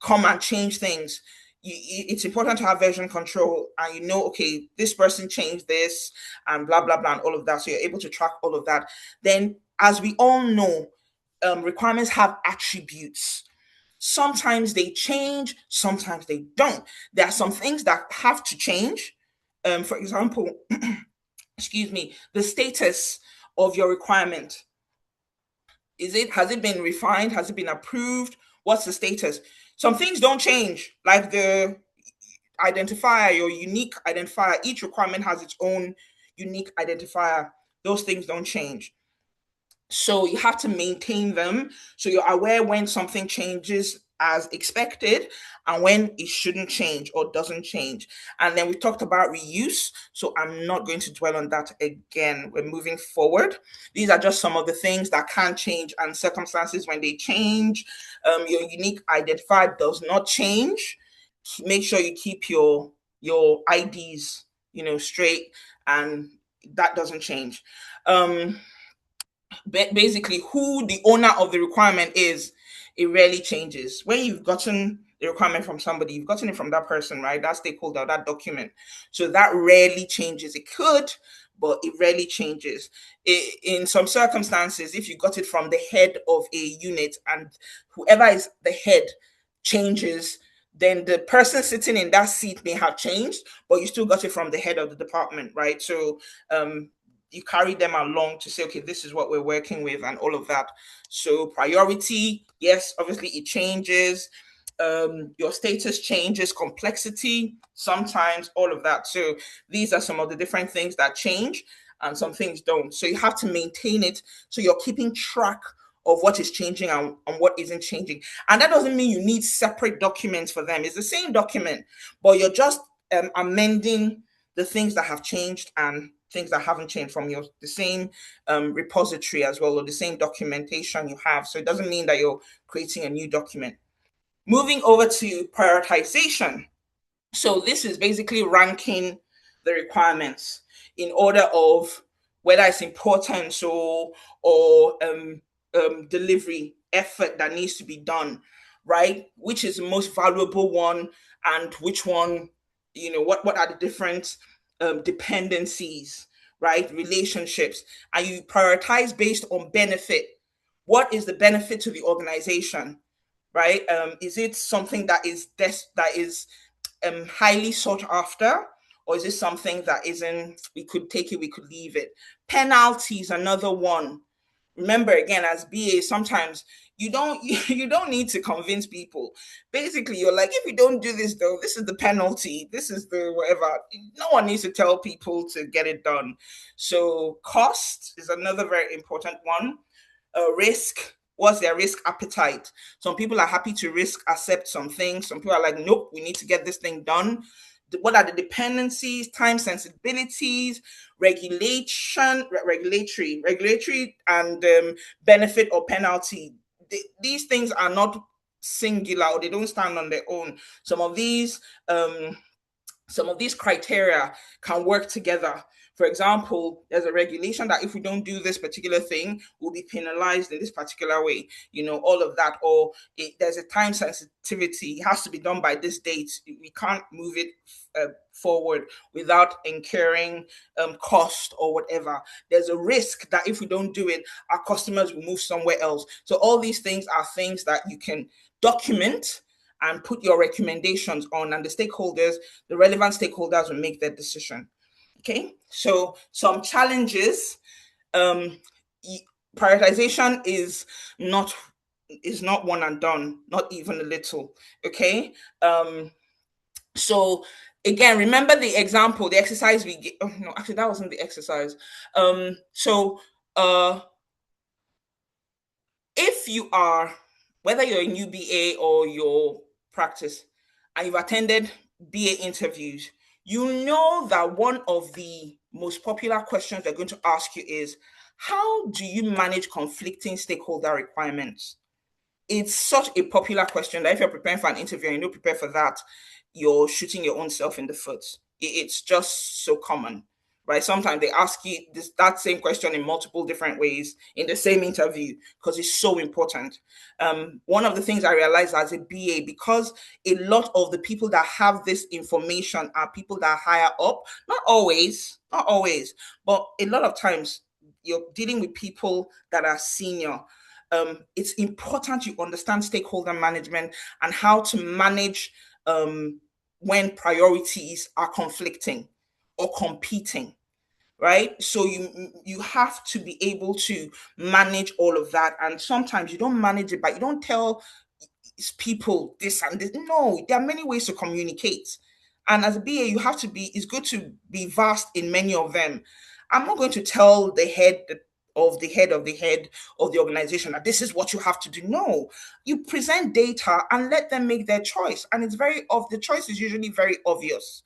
come and change things. It's important to have version control, and okay, this person changed this and blah blah blah and all of that, so you're able to track all of that. Then, as we all know, requirements have attributes. Sometimes they change, sometimes they don't. There are some things that have to change. For example, excuse me, the status of your requirement. Has it been refined? Has it been approved? What's the status? Some things don't change, like the identifier, your unique identifier. Each requirement has its own unique identifier. Those things don't change. So you have to maintain them so you're aware when something changes as expected and when it shouldn't change or doesn't change. And then we talked about reuse, so I'm not going to dwell on that again. We're moving forward. These are just some of the things that can change and circumstances when they change. Your unique identifier does not change. Make sure you keep your IDs straight, and that doesn't change. Basically, who the owner of the requirement is, it rarely changes. When you've gotten the requirement from somebody, you've gotten it from that person, right? That stakeholder, that document. So that rarely changes. It could, but it rarely changes. In some circumstances, if you got it from the head of a unit and whoever is the head changes, then the person sitting in that seat may have changed, but you still got it from the head of the department, right? So you carry them along to say, okay, this is what we're working with and all of that. So priority, yes, obviously it changes. Your status changes, complexity, sometimes all of that. So these are some of the different things that change and some things don't. So you have to maintain it. So you're keeping track of what is changing and what isn't changing. And that doesn't mean you need separate documents for them. It's the same document, but you're just amending the things that have changed and things that haven't changed from the same repository as well, or the same documentation you have. So it doesn't mean that you're creating a new document. Moving over to prioritization. So this is basically ranking the requirements in order of whether it's importance or delivery effort that needs to be done, right? Which is the most valuable one, and which one, what are the different dependencies, right? Relationships, and you prioritize based on benefit. What is the benefit to the organization, right? Is it something that is highly sought after, or is it something that isn't? We could take it, we could leave it. Penalties, another one, Remember, again, as BA, sometimes you don't need to convince people. Basically, you're like, if you don't do this though, this is the penalty, this is the whatever. No one needs to tell people to get it done. So cost is another very important one. Risk, what's their risk appetite? Some people are happy to risk accept some things, some people are like, nope, we need to get this thing done. What are the dependencies, time sensibilities, regulatory and benefit or penalty? These things are not singular, or they don't stand on their own. Um, some of these criteria can work together. For example, there's a regulation that if we don't do this particular thing, we'll be penalized in this particular way, all of that. Or there's a time sensitivity, it has to be done by this date. We can't move it forward without incurring cost or whatever. There's a risk that if we don't do it, our customers will move somewhere else. So, all these things are things that you can document and put your recommendations on, and the relevant stakeholders will make their decision. Okay, so some challenges. Um, Prioritization not is not one and done, not even a little. Okay, so again, remember the example, the exercise we get. Oh no, actually, that wasn't the exercise. So if you are, whether you're a new BA or your practice, and you've attended BA interviews, you know that one of the most popular questions they're going to ask you is, how do you manage conflicting stakeholder requirements? It's such a popular question that if you're preparing for an interview and you don't prepare for that, you're shooting your own self in the foot. It's just so common, right? Sometimes they ask you that same question in multiple different ways in the same interview because it's so important. One of the things I realized as a BA, because a lot of the people that have this information are people that are higher up, not always, but a lot of times you're dealing with people that are senior. It's important you understand stakeholder management and how to manage when priorities are conflicting or competing, right? So you have to be able to manage all of that, and sometimes you don't manage it, but you don't tell people this and this. No, there are many ways to communicate. And as a BA, you have to be, it's good to be vast in many of them. I'm not going to tell the head of the organization that this is what you have to do. No, you present data and let them make their choice. And the choice is usually very obvious.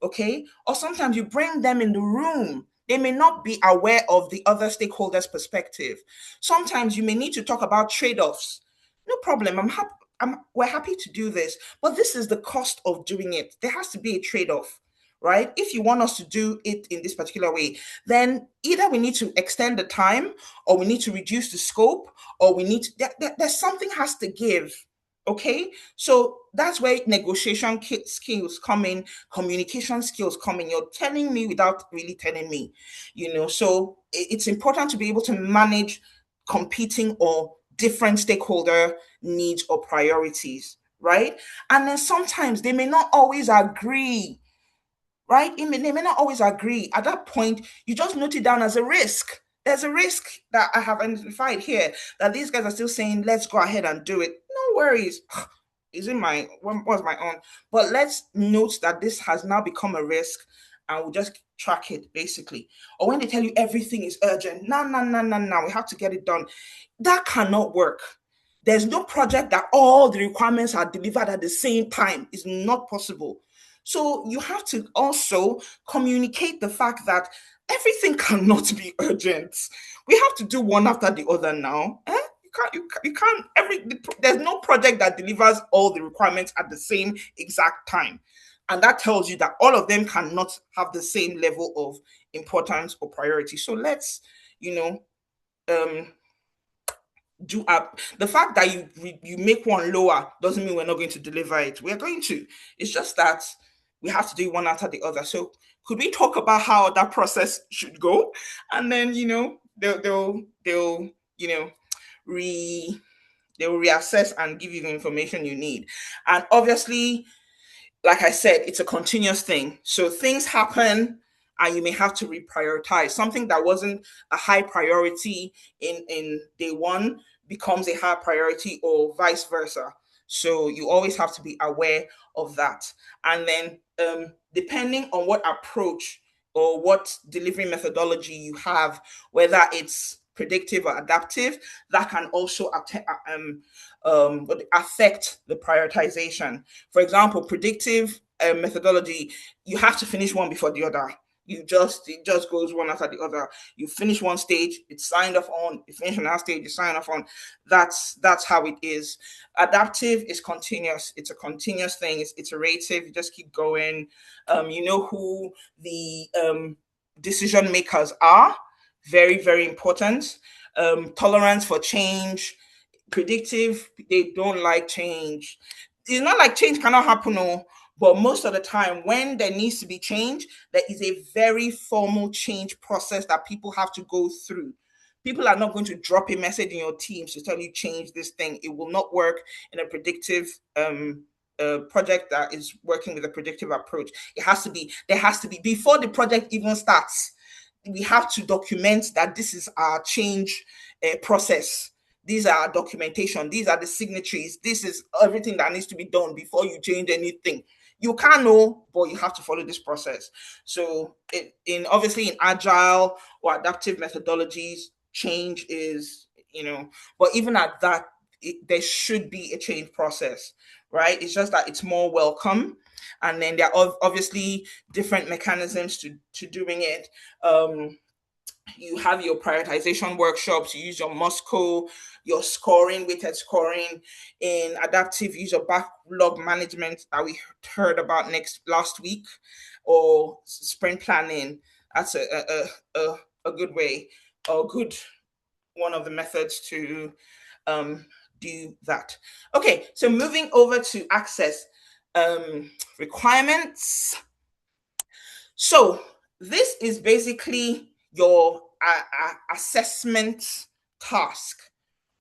Okay. Or sometimes you bring them in the room. They may not be aware of the other stakeholders' perspective. Sometimes you may need to talk about trade-offs. No problem. We're happy to do this, but this is the cost of doing it. There has to be a trade-off, right? If you want us to do it in this particular way, then either we need to extend the time, or we need to reduce the scope, or we need to, there's something has to give. Okay, so that's where negotiation skills come in, communication skills come in. You're telling me without really telling me, So it's important to be able to manage competing or different stakeholder needs or priorities, right? And then sometimes they may not always agree, right? They may not always agree. At that point, you just note it down as a risk. There's a risk that I have identified here that these guys are still saying, let's go ahead and do it. No worries. Is it my what was my own? But let's note that this has now become a risk, and we'll just track it basically. Or when they tell you everything is urgent, no, no, no, no, no, we have to get it done. That cannot work. There's no project that all the requirements are delivered at the same time. It's not possible. So you have to also communicate the fact that everything cannot be urgent. We have to do one after the other now. You can't there's no project that delivers all the requirements at the same exact time. And that tells you that all of them cannot have the same level of importance or priority. So let's, you know, um, do up the fact that you make one lower doesn't mean we're not going to deliver it. We're going to. It's just that we have to do one after the other. So could we talk about how that process should go, and then they'll re they'll reassess and give you the information you need. And obviously, like I said, it's a continuous thing. So things happen, and you may have to reprioritize. Something that wasn't a high priority in day one becomes a high priority, or vice versa. So you always have to be aware of that. And then, depending on what approach or what delivery methodology you have, whether it's predictive or adaptive, that can also affect the prioritization. For example, predictive methodology, you have to finish one before the other. It just goes one after the other. You finish one stage, it's signed off on. You finish another stage, you sign off on. That's how it is. Adaptive is continuous. It's a continuous thing. It's iterative. You just keep going. You know who the decision makers are. Very, very important. Tolerance for change. Predictive, they don't like change. It's not like change cannot happen, no, but most of the time when there needs to be change, there is a very formal change process that people have to go through. People are not going to drop a message in your teams to tell you change this thing. It will not work in a predictive project that is working with a predictive approach. There has to be, before the project even starts, we have to document that this is our change process. These are our documentation. These are the signatories. This is everything that needs to be done before you change anything. You can't know, but you have to follow this process. So, obviously in agile or adaptive methodologies, change is, but even at that, there should be a change process, right? It's just that it's more welcome, and then there are obviously different mechanisms to doing it. You have your prioritization workshops, you use your Moscow, your scoring, weighted scoring. In adaptive, use your backlog management that we heard about last week, or sprint planning. That's a good way, or good one of the methods to um, do that. Okay, so moving over to access requirements. So this is basically your assessment task,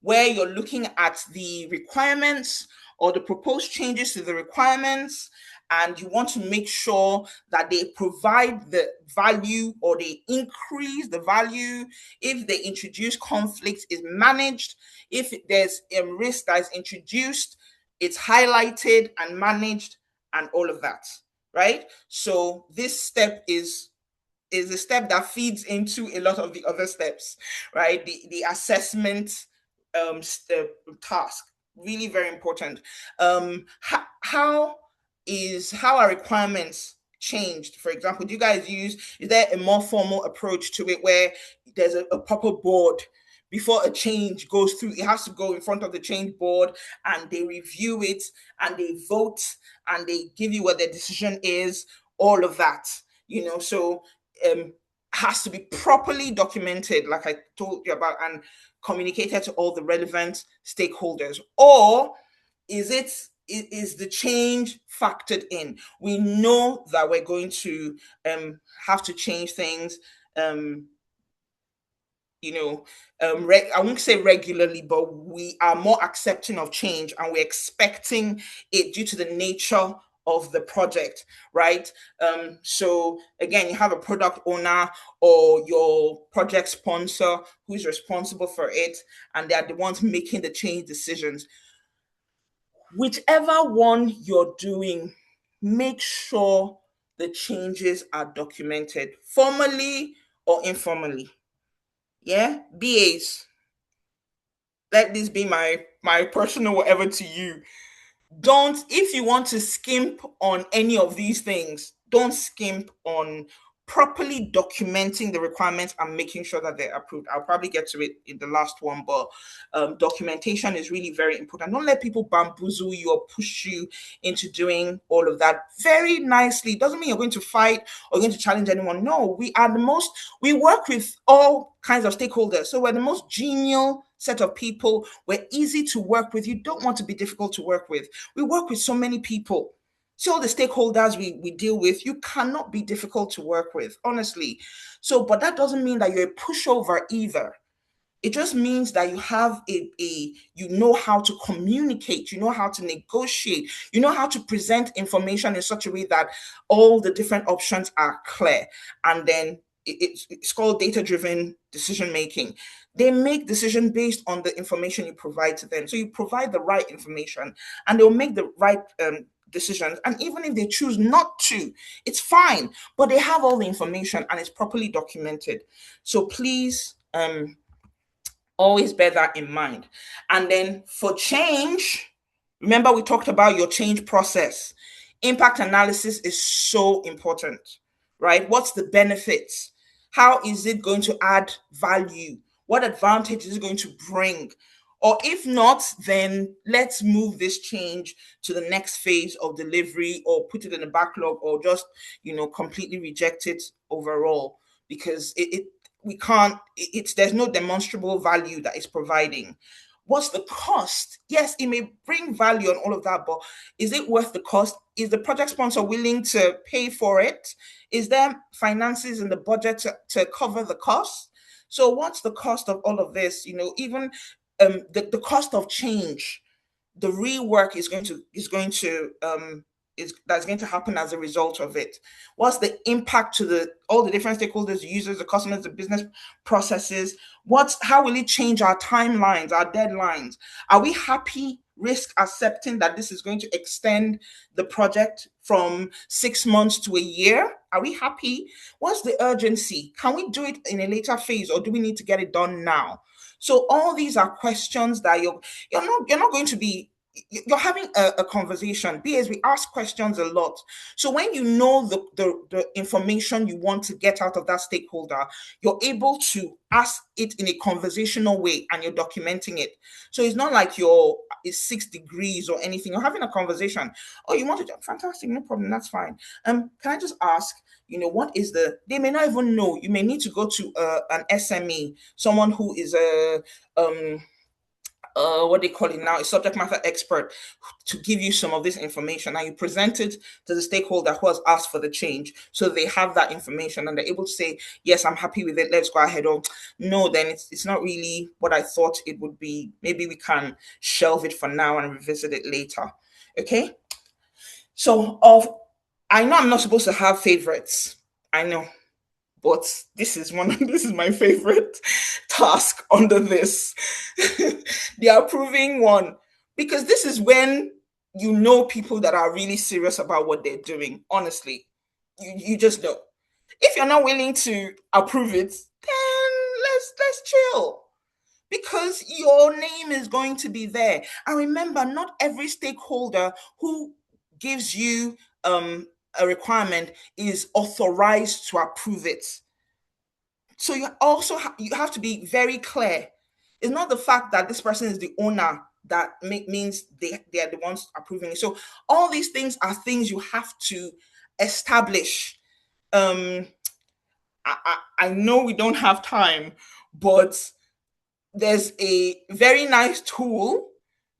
where you're looking at the requirements or the proposed changes to the requirements, and you want to make sure that they provide the value or they increase the value. If they introduce conflict, is managed. If there's a risk that is introduced, it's highlighted and managed, and all of that, right? So this step is a step that feeds into a lot of the other steps, right? The assessment task, really very important. How are requirements changed? For example, do you guys is there a more formal approach to it, where there's a proper board before a change goes through? It has to go in front of the change board, and they review it, and they vote, and they give you what their decision is, all of that, so um has to be properly documented, like I told you about, and communicated to all the relevant stakeholders. Or is the change factored in? We know that we're going to have to change things, um I won't say regularly, but we are more accepting of change, and we're expecting it due to the nature of the project, right? So again, you have a product owner or your project sponsor who's responsible for it, and they are the ones making the change decisions. Whichever one you're doing, make sure the changes are documented formally or informally. Yeah, BAs, let this be my personal whatever to you. Don't, if you want to skimp on any of these things, don't skimp on properly documenting the requirements and making sure that they're approved. I'll probably get to it in the last one, but documentation is really very important. Don't let people bamboozle you or push you into doing all of that very nicely. Doesn't mean you're going to fight or going to challenge anyone. No, we work with all kinds of stakeholders, so we're the most genial set of people. We're easy to work with. You don't want to be difficult to work with. We work with so many people. See all the stakeholders we deal with. You cannot be difficult to work with, honestly. So, but that doesn't mean that you're a pushover either. It just means that you have you know how to communicate, you know how to negotiate, you know how to present information in such a way that all the different options are clear. And then it's called data driven decision making. They make decisions based on the information you provide to them. So you provide the right information and they'll make the right decisions. And even if they choose not to, it's fine, but they have all the information and it's properly documented. So please, always bear that in mind. And then for change, remember we talked about your change process. Impact analysis is so important, right? What's the benefits? How is it going to add value? What advantage is it going to bring? Or if not, then let's move this change to the next phase of delivery or put it in a backlog or just, completely reject it overall because we can't, it's there's no demonstrable value that it's providing. What's the cost? Yes, it may bring value and all of that, but is it worth the cost? Is the project sponsor willing to pay for it? Is there finances in the budget to cover the cost? So what's the cost of all of this? Even the cost of change, the rework is that's going to happen as a result of it. What's the impact to the all the different stakeholders, the users, the customers, the business processes? How will it change our timelines, our deadlines? Are we happy risk accepting that this is going to extend the project from 6 months to a year? Are we happy? What's the urgency? Can we do it in a later phase or do we need to get it done now? So all these are questions that you're not going to be, you're having a conversation because we ask questions a lot. So when you know the information you want to get out of that stakeholder, you're able to ask it in a conversational way and you're documenting it. So it's not like it's 6 degrees or anything. You're having a conversation. Oh, you want to jump? Fantastic, no problem, that's fine. Can I just ask, what is they may not even know. You may need to go to an SME, someone who is a what they call it now, a subject matter expert, to give you some of this information, and you present it to the stakeholder who has asked for the change, so they have that information and they're able to say, yes, I'm happy with it, let's go ahead, or no, then it's not really what I thought it would be, maybe we can shelve it for now and revisit it later. Okay, so I know I'm not supposed to have favorites, I know, but this is this is my favorite task under this. The approving one, because this is when people that are really serious about what they're doing. Honestly, you just know. If you're not willing to approve it, then let's chill, because your name is going to be there. And remember, not every stakeholder who gives you a requirement is authorized to approve it. So you also you have to be very clear. It's not the fact that this person is the owner that means they are the ones approving it. So all these things are things you have to establish. um I know we don't have time, but there's a very nice tool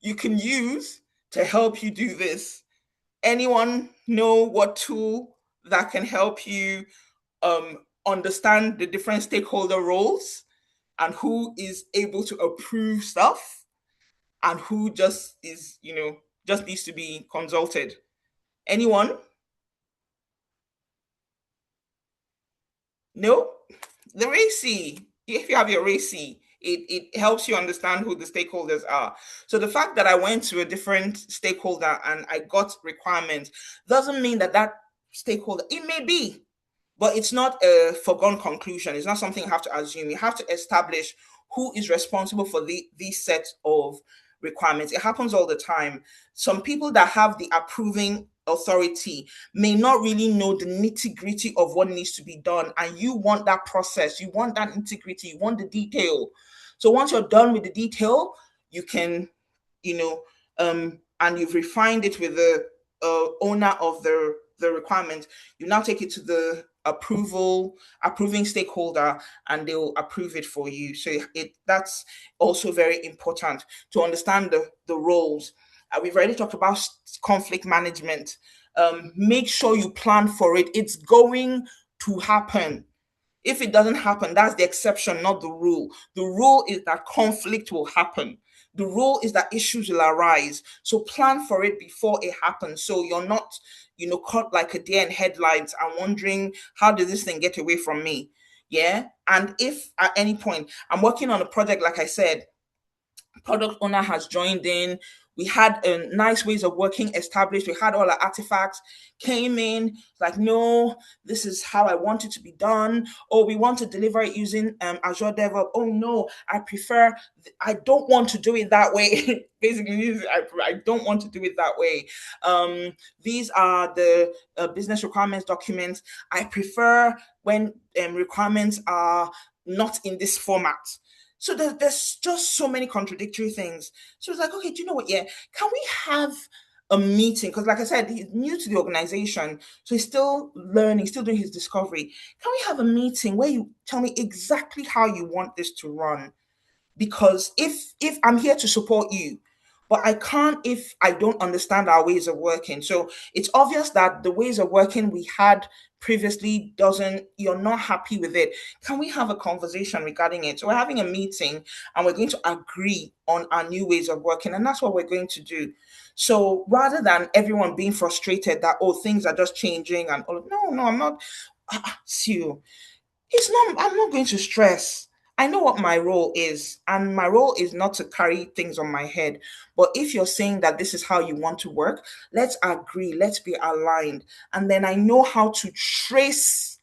you can use to help you do this. Anyone know what tool that can help you understand the different stakeholder roles and who is able to approve stuff and who just is, just needs to be consulted? Anyone? No? The RACI. If you have your RACI, it helps you understand who the stakeholders are. So the fact that I went to a different stakeholder and I got requirements doesn't mean that stakeholder, it may be, but it's not a foregone conclusion. It's not something you have to assume. You have to establish who is responsible for these set of requirements. It happens all the time. Some people that have the approving authority may not really know the nitty gritty of what needs to be done. And you want that process, you want that integrity, you want the detail. So once you're done with the detail, you can, and you've refined it with the owner of the requirement, you now take it to the approving stakeholder and they'll approve it for you. So that's also very important to understand the roles. We've already talked about conflict management. Make sure you plan for it. It's going to happen. If it doesn't happen, that's the exception, not the rule. The rule is that conflict will happen. The rule is that issues will arise. So plan for it before it happens. So you're not, caught like a deer in headlights and wondering, how did this thing get away from me? Yeah. And if at any point I'm working on a project, like I said, product owner has joined in. We had nice ways of working established. We had all our artifacts, came in, like, no, this is how I want it to be done. Oh, we want to deliver it using Azure DevOps. Oh, no, I don't want to do it that way. Basically, I don't want to do it that way. These are the business requirements documents. I prefer when requirements are not in this format. So there's just so many contradictory things. So it's like, okay, do you know what? Yeah, can we have a meeting? Because, like I said, he's new to the organization, so he's still learning, still doing his discovery. Can we have a meeting where you tell me exactly how you want this to run? Because if I'm here to support you, but I can't if I don't understand our ways of working. So it's obvious that the ways of working we had previously doesn't, you're not happy with it. Can we have a conversation regarding it? So we're having a meeting and we're going to agree on our new ways of working, and that's what we're going to do. So rather than everyone being frustrated that, oh, things are just changing, and oh, no, I'm not. See you, it's not, I'm not going to stress. I know what my role is, and my role is not to carry things on my head. But if you're saying that this is how you want to work, let's agree, let's be aligned. And then I know how to trace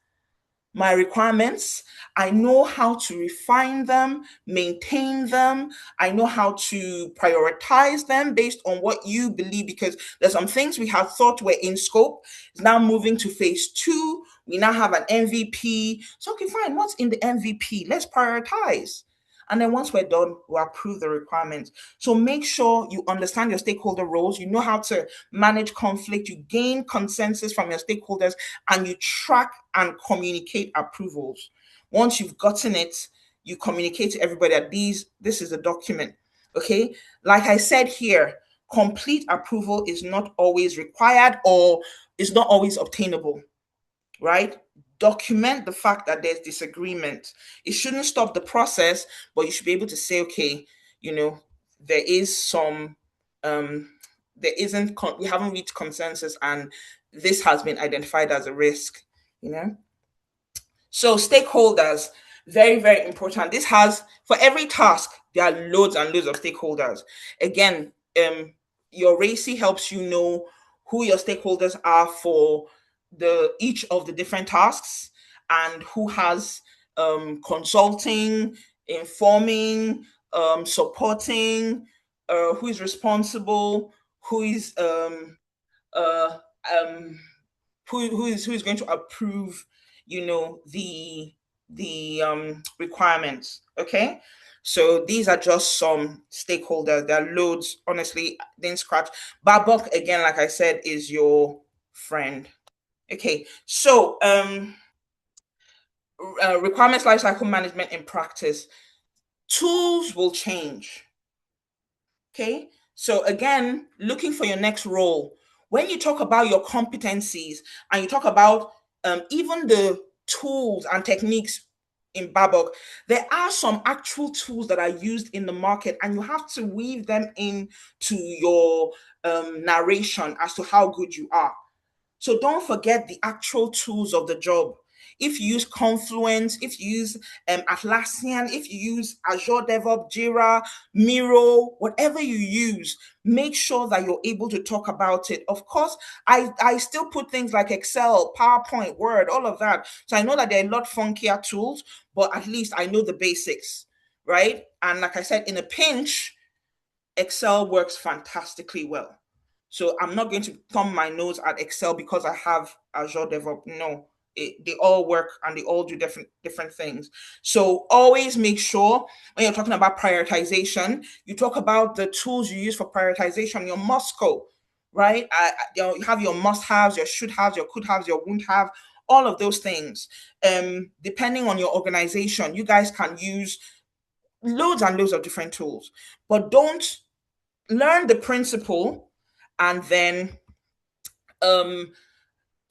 my requirements. I know how to refine them, maintain them. I know how to prioritize them based on what you believe, because there's some things we have thought were in scope. It's now moving to phase two. We now have an MVP. So, okay, fine. What's in the MVP? Let's prioritize. And then once we're done, we'll approve the requirements. So make sure you understand your stakeholder roles. You know how to manage conflict. You gain consensus from your stakeholders, and you track and communicate approvals. Once you've gotten it, you communicate to everybody that this is a document. Okay. Like I said here, complete approval is not always required or is not always obtainable, right? Document the fact that there's disagreement. It shouldn't stop the process, but you should be able to say, okay, you know, there is some, um, there isn't, we haven't reached consensus, and this has been identified as a risk, you know? So stakeholders, very, very important. This has, for every task, there are loads and loads of stakeholders. Again, your RACI helps you know who your stakeholders are for the each of the different tasks, and who has consulting, informing, supporting, who is responsible, who is uh, um, who is going to approve, the requirements. Okay, so these are just some stakeholders. There are loads, honestly, didn't scratch. Babok, again, like I said, is your friend. Okay, so requirements lifecycle management in practice. Tools will change. Okay. So again, looking for your next role. When you talk about your competencies and you talk about even the tools and techniques in Babok, there are some actual tools that are used in the market, and you have to weave them into your narration as to how good you are. So don't forget the actual tools of the job. If you use Confluence, if you use Atlassian, if you use Azure DevOps, Jira, Miro, whatever you use, make sure that you're able to talk about it. Of course, I still put things like Excel, PowerPoint, Word, all of that. So I know that there are a lot funkier tools, but at least I know the basics, right? And like I said, in a pinch, Excel works fantastically well. So I'm not going to thumb my nose at Excel because I have Azure DevOps. No, they all work and they all do different things. So always make sure when you're talking about prioritization, you talk about the tools you use for prioritization, your must go, right? You have your must haves, your should haves, your could haves, your won't have, all of those things. Depending on your organization, you guys can use loads and loads of different tools, but don't learn the principle and then um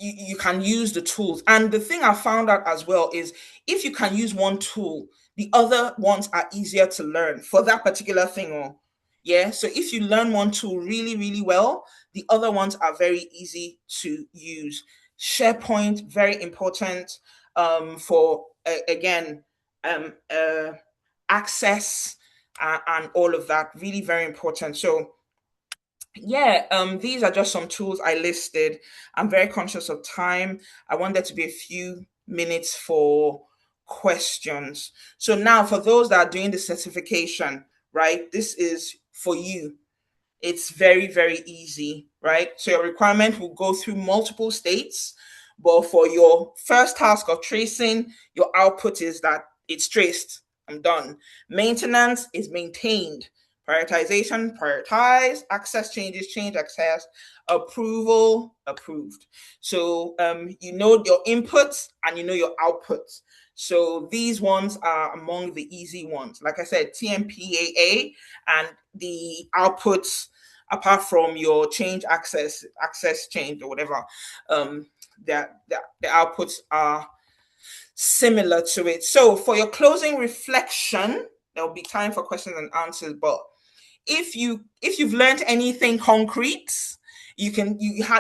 you can use the tools. And the thing I found out as well is if you can use one tool, the other ones are easier to learn for that particular thing. Or yeah, so if you learn one tool really, really well, the other ones are very easy to use. SharePoint, very important for again um, uh, access and all of that. Really, very important. So yeah, these are just some tools I listed. I'm very conscious of time. I want there to be a few minutes for questions. So now for those that are doing the certification, right, this is for you. It's very, very easy, right? So your requirement will go through multiple states, but for your first task of tracing, your output is that it's traced. I'm done. Maintenance is maintained. Prioritization, prioritize. Access changes, change access. Approval, approved. So you know your inputs and you know your outputs. So these ones are among the easy ones. Like I said, TMPAA and the outputs apart from your change access change or whatever, the outputs are similar to it. So for your closing reflection, there will be time for questions and answers. But if you've learned anything concrete, you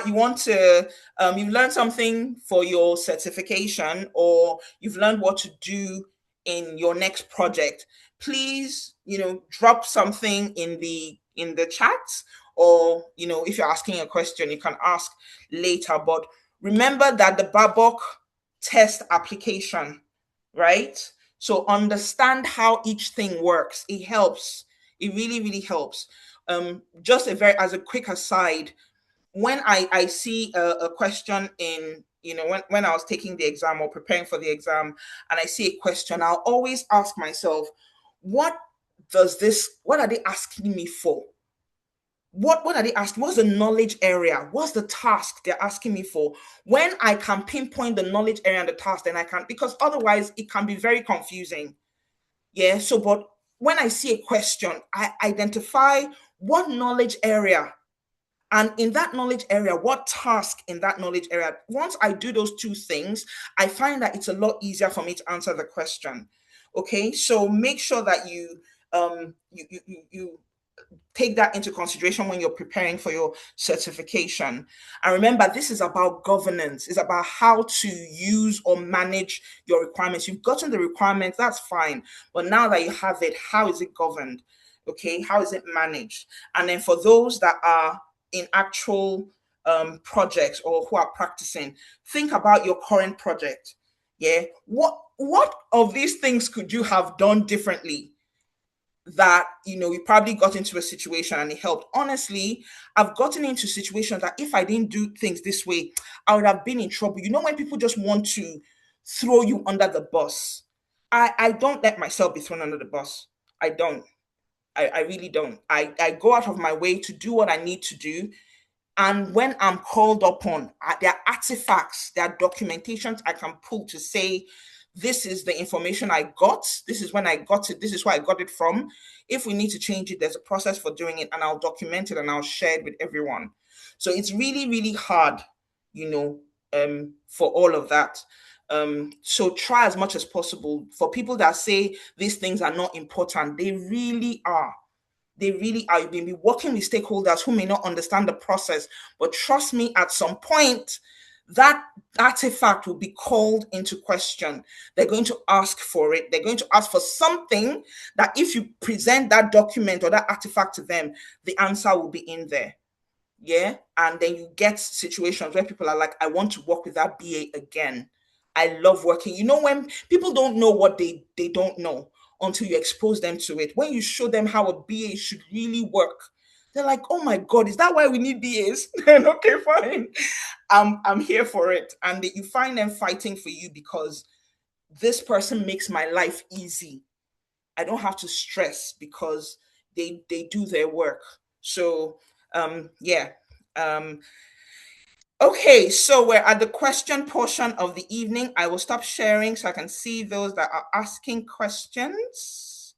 want to you've learned something for your certification, or you've learned what to do in your next project, please drop something in the chat, or if you're asking a question you can ask later. But remember that the babok test application, right? So understand how each thing works. It helps. It really, really helps. Just as a quick aside, when I see a question in, when I was taking the exam or preparing for the exam, and I see a question, I'll always ask myself, what are they asking me for? What are they asking? What's the knowledge area? What's the task they're asking me for? When I can pinpoint the knowledge area and the task, then I can, because otherwise it can be very confusing. Yeah. So, but when I see a question, I identify what knowledge area, and in that knowledge area, what task in that knowledge area. Once I do those two things, I find that it's a lot easier for me to answer the question. Okay. So make sure that you take that into consideration when you're preparing for your certification. And remember, this is about governance. It's about how to use or manage your requirements. You've gotten the requirements, that's fine. But now that you have it, how is it governed? Okay, how is it managed? And then for those that are in actual projects or who are practicing, think about your current project. Yeah, what of these things could you have done differently that you probably got into a situation and it helped? Honestly, I've gotten into situations that if I didn't do things this way, I would have been in trouble. When people just want to throw you under the bus, I don't let myself be thrown under the bus. I don't. I really don't. I go out of my way to do what I need to do. And when I'm called upon, there are artifacts, there are documentations I can pull to say, this is the information I got. This is when I got it. This is where I got it from. If we need to change it, there's a process for doing it, and I'll document it and I'll share it with everyone. So it's really, really hard, for all of that. So try as much as possible. For people that say these things are not important, they really are. They really are. You've been working with stakeholders who may not understand the process, but trust me, at some point, that artifact will be called into question. They're going to ask for it. They're going to ask for something that if you present that document or that artifact to them, the answer will be in there. Yeah. And then you get situations where people are like, I want to work with that BA again. I love working. When people don't know what they don't know until you expose them to it. When you show them how a BA should really work, they're like, oh my God, is that why we need BAs? Then okay, fine. I'm here for it. And you find them fighting for you because this person makes my life easy. I don't have to stress because they do their work. So yeah. Um okay, so we're at the question portion of the evening. I will stop sharing so I can see those that are asking questions.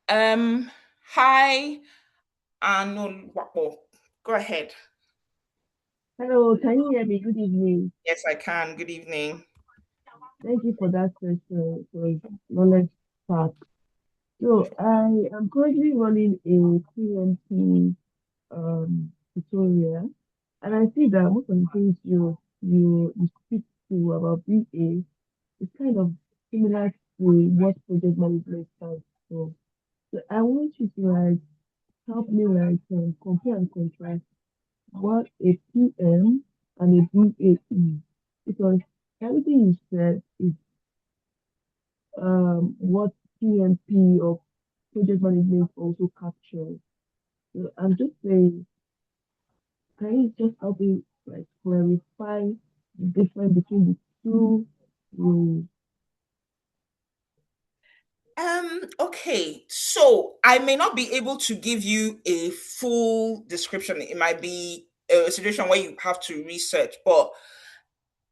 Hi, Arnold. Go ahead. Hello, can you hear me? Good evening. Yes, I can. Good evening. Thank you for that question. It was knowledge part. So I am currently running a PMP tutorial, and I see that most of the things you speak to about BA is kind of similar to what project management stands for. So I want you to help me compare and contrast what a PM and a BA is, because everything you said is what PMP or project management also captures. So I'm just saying, can you just help me clarify the difference between the two roles? Okay, so I may not be able to give you a full description. It might be a situation where you have to research, but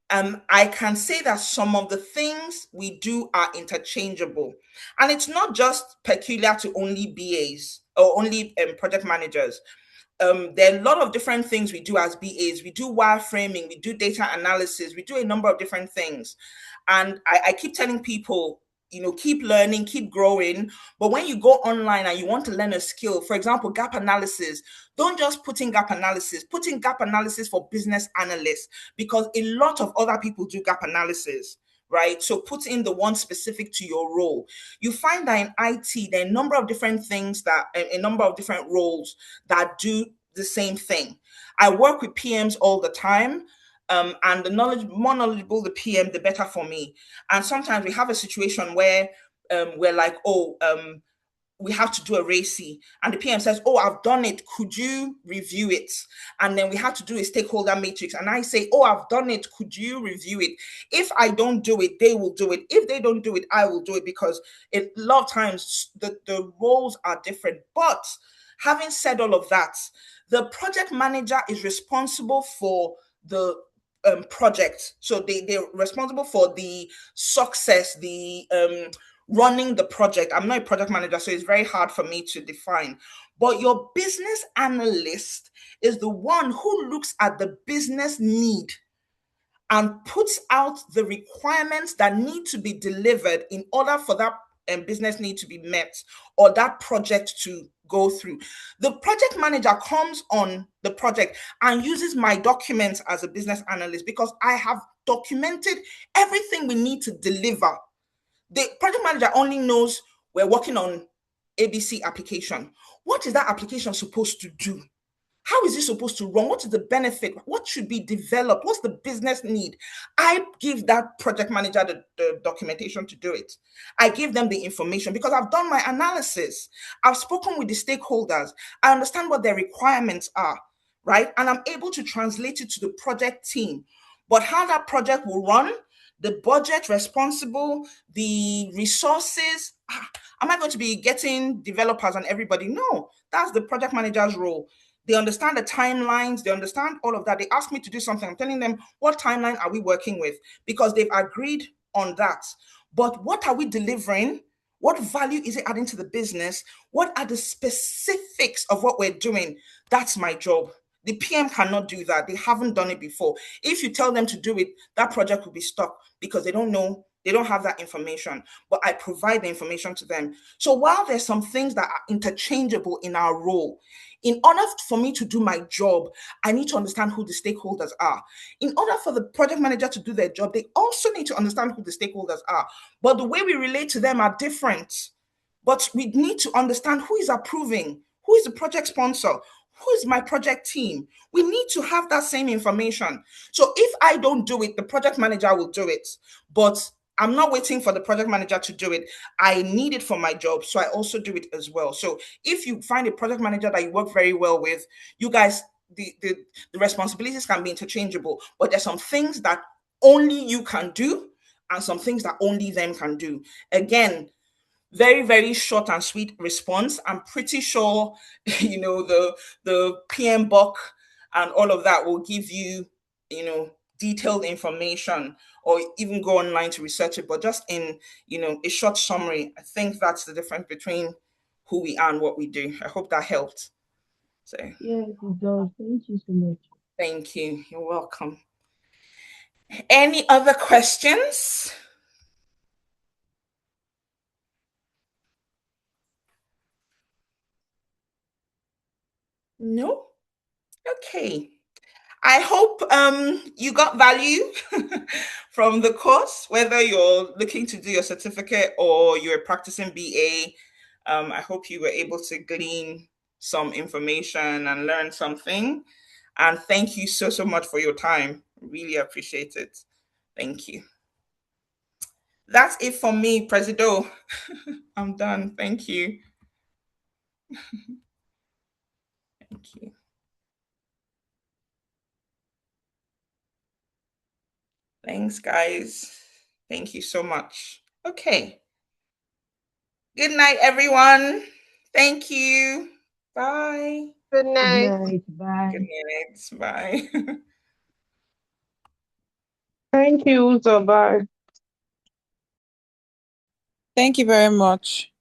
I can say that some of the things we do are interchangeable. And it's not just peculiar to only BAs or only project managers. There are a lot of different things we do as BAs. We do wireframing, we do data analysis, we do a number of different things. And I keep telling people, keep learning, keep growing. But when you go online and you want to learn a skill, for example, gap analysis, don't just put in gap analysis for business analysts, because a lot of other people do gap analysis, right? So put in the one specific to your role. You find that in IT, there are a number of different things a number of different roles that do the same thing. I work with PMs all the time. And the more knowledgeable the PM, the better for me. And sometimes we have a situation where we're like, we have to do a RACI. And the PM says, oh, I've done it. Could you review it? And then we have to do a stakeholder matrix. And I say, oh, I've done it. Could you review it? If I don't do it, they will do it. If they don't do it, I will do it, because a lot of times the roles are different. But having said all of that, the project manager is responsible for the project. So they're responsible for the success, the running the project. I'm not a project manager, so it's very hard for me to define. But your business analyst is the one who looks at the business need and puts out the requirements that need to be delivered in order for that business need to be met, or that project to go through. The project manager comes on the project and uses my documents as a business analyst, because I have documented everything we need to deliver. The project manager only knows we're working on ABC application. What is that application supposed to do? How is it supposed to run? What is the benefit? What should be developed? What's the business need? I give that project manager the documentation to do it. I give them the information because I've done my analysis. I've spoken with the stakeholders. I understand what their requirements are, right? And I'm able to translate it to the project team. But how that project will run, the budget responsible, the resources, am I going to be getting developers and everybody? No, that's the project manager's role. They understand the timelines, they understand all of that. They ask me to do something. I'm telling them, what timeline are we working with? Because they've agreed on that. But what are we delivering? What value is it adding to the business? What are the specifics of what we're doing? That's my job. The PM cannot do that. They haven't done it before. If you tell them to do it, that project will be stuck because they don't know, they don't have that information. But I provide the information to them. So while there's some things that are interchangeable in our role, in order for me to do my job, I need to understand who the stakeholders are. In order for the project manager to do their job, they also need to understand who the stakeholders are. But the way we relate to them are different. But we need to understand who is approving, who is the project sponsor, who is my project team. We need to have that same information. So if I don't do it, the project manager will do it. But I'm not waiting for the project manager to do it. I need it for my job. So I also do it as well. So if you find a project manager that you work very well with, you guys, the responsibilities can be interchangeable. But there's some things that only you can do and some things that only them can do. Again, very very short and sweet response. I'm pretty sure the PM book and all of that will give you detailed information, or even go online to research it. But just in a short summary, I think that's the difference between who we are and what we do. I hope that helped. So Yes, it does. Thank you so much. Thank you. You're welcome. Any other questions? No? Okay. I hope you got value from the course, whether you're looking to do your certificate or you're practicing BA. I hope you were able to glean some information and learn something. And thank you so, so much for your time. Really appreciate it. Thank you. That's it for me, Presido. I'm done. Thank you. Thank you. Thanks, guys. Thank you so much. Okay. Good night, everyone. Thank you. Bye. Good Good night. night. Good Bye. night. Bye. Thank you, Zobar. Thank you very much.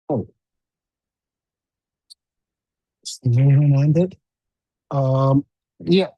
Oh, reminded. Um, yeah,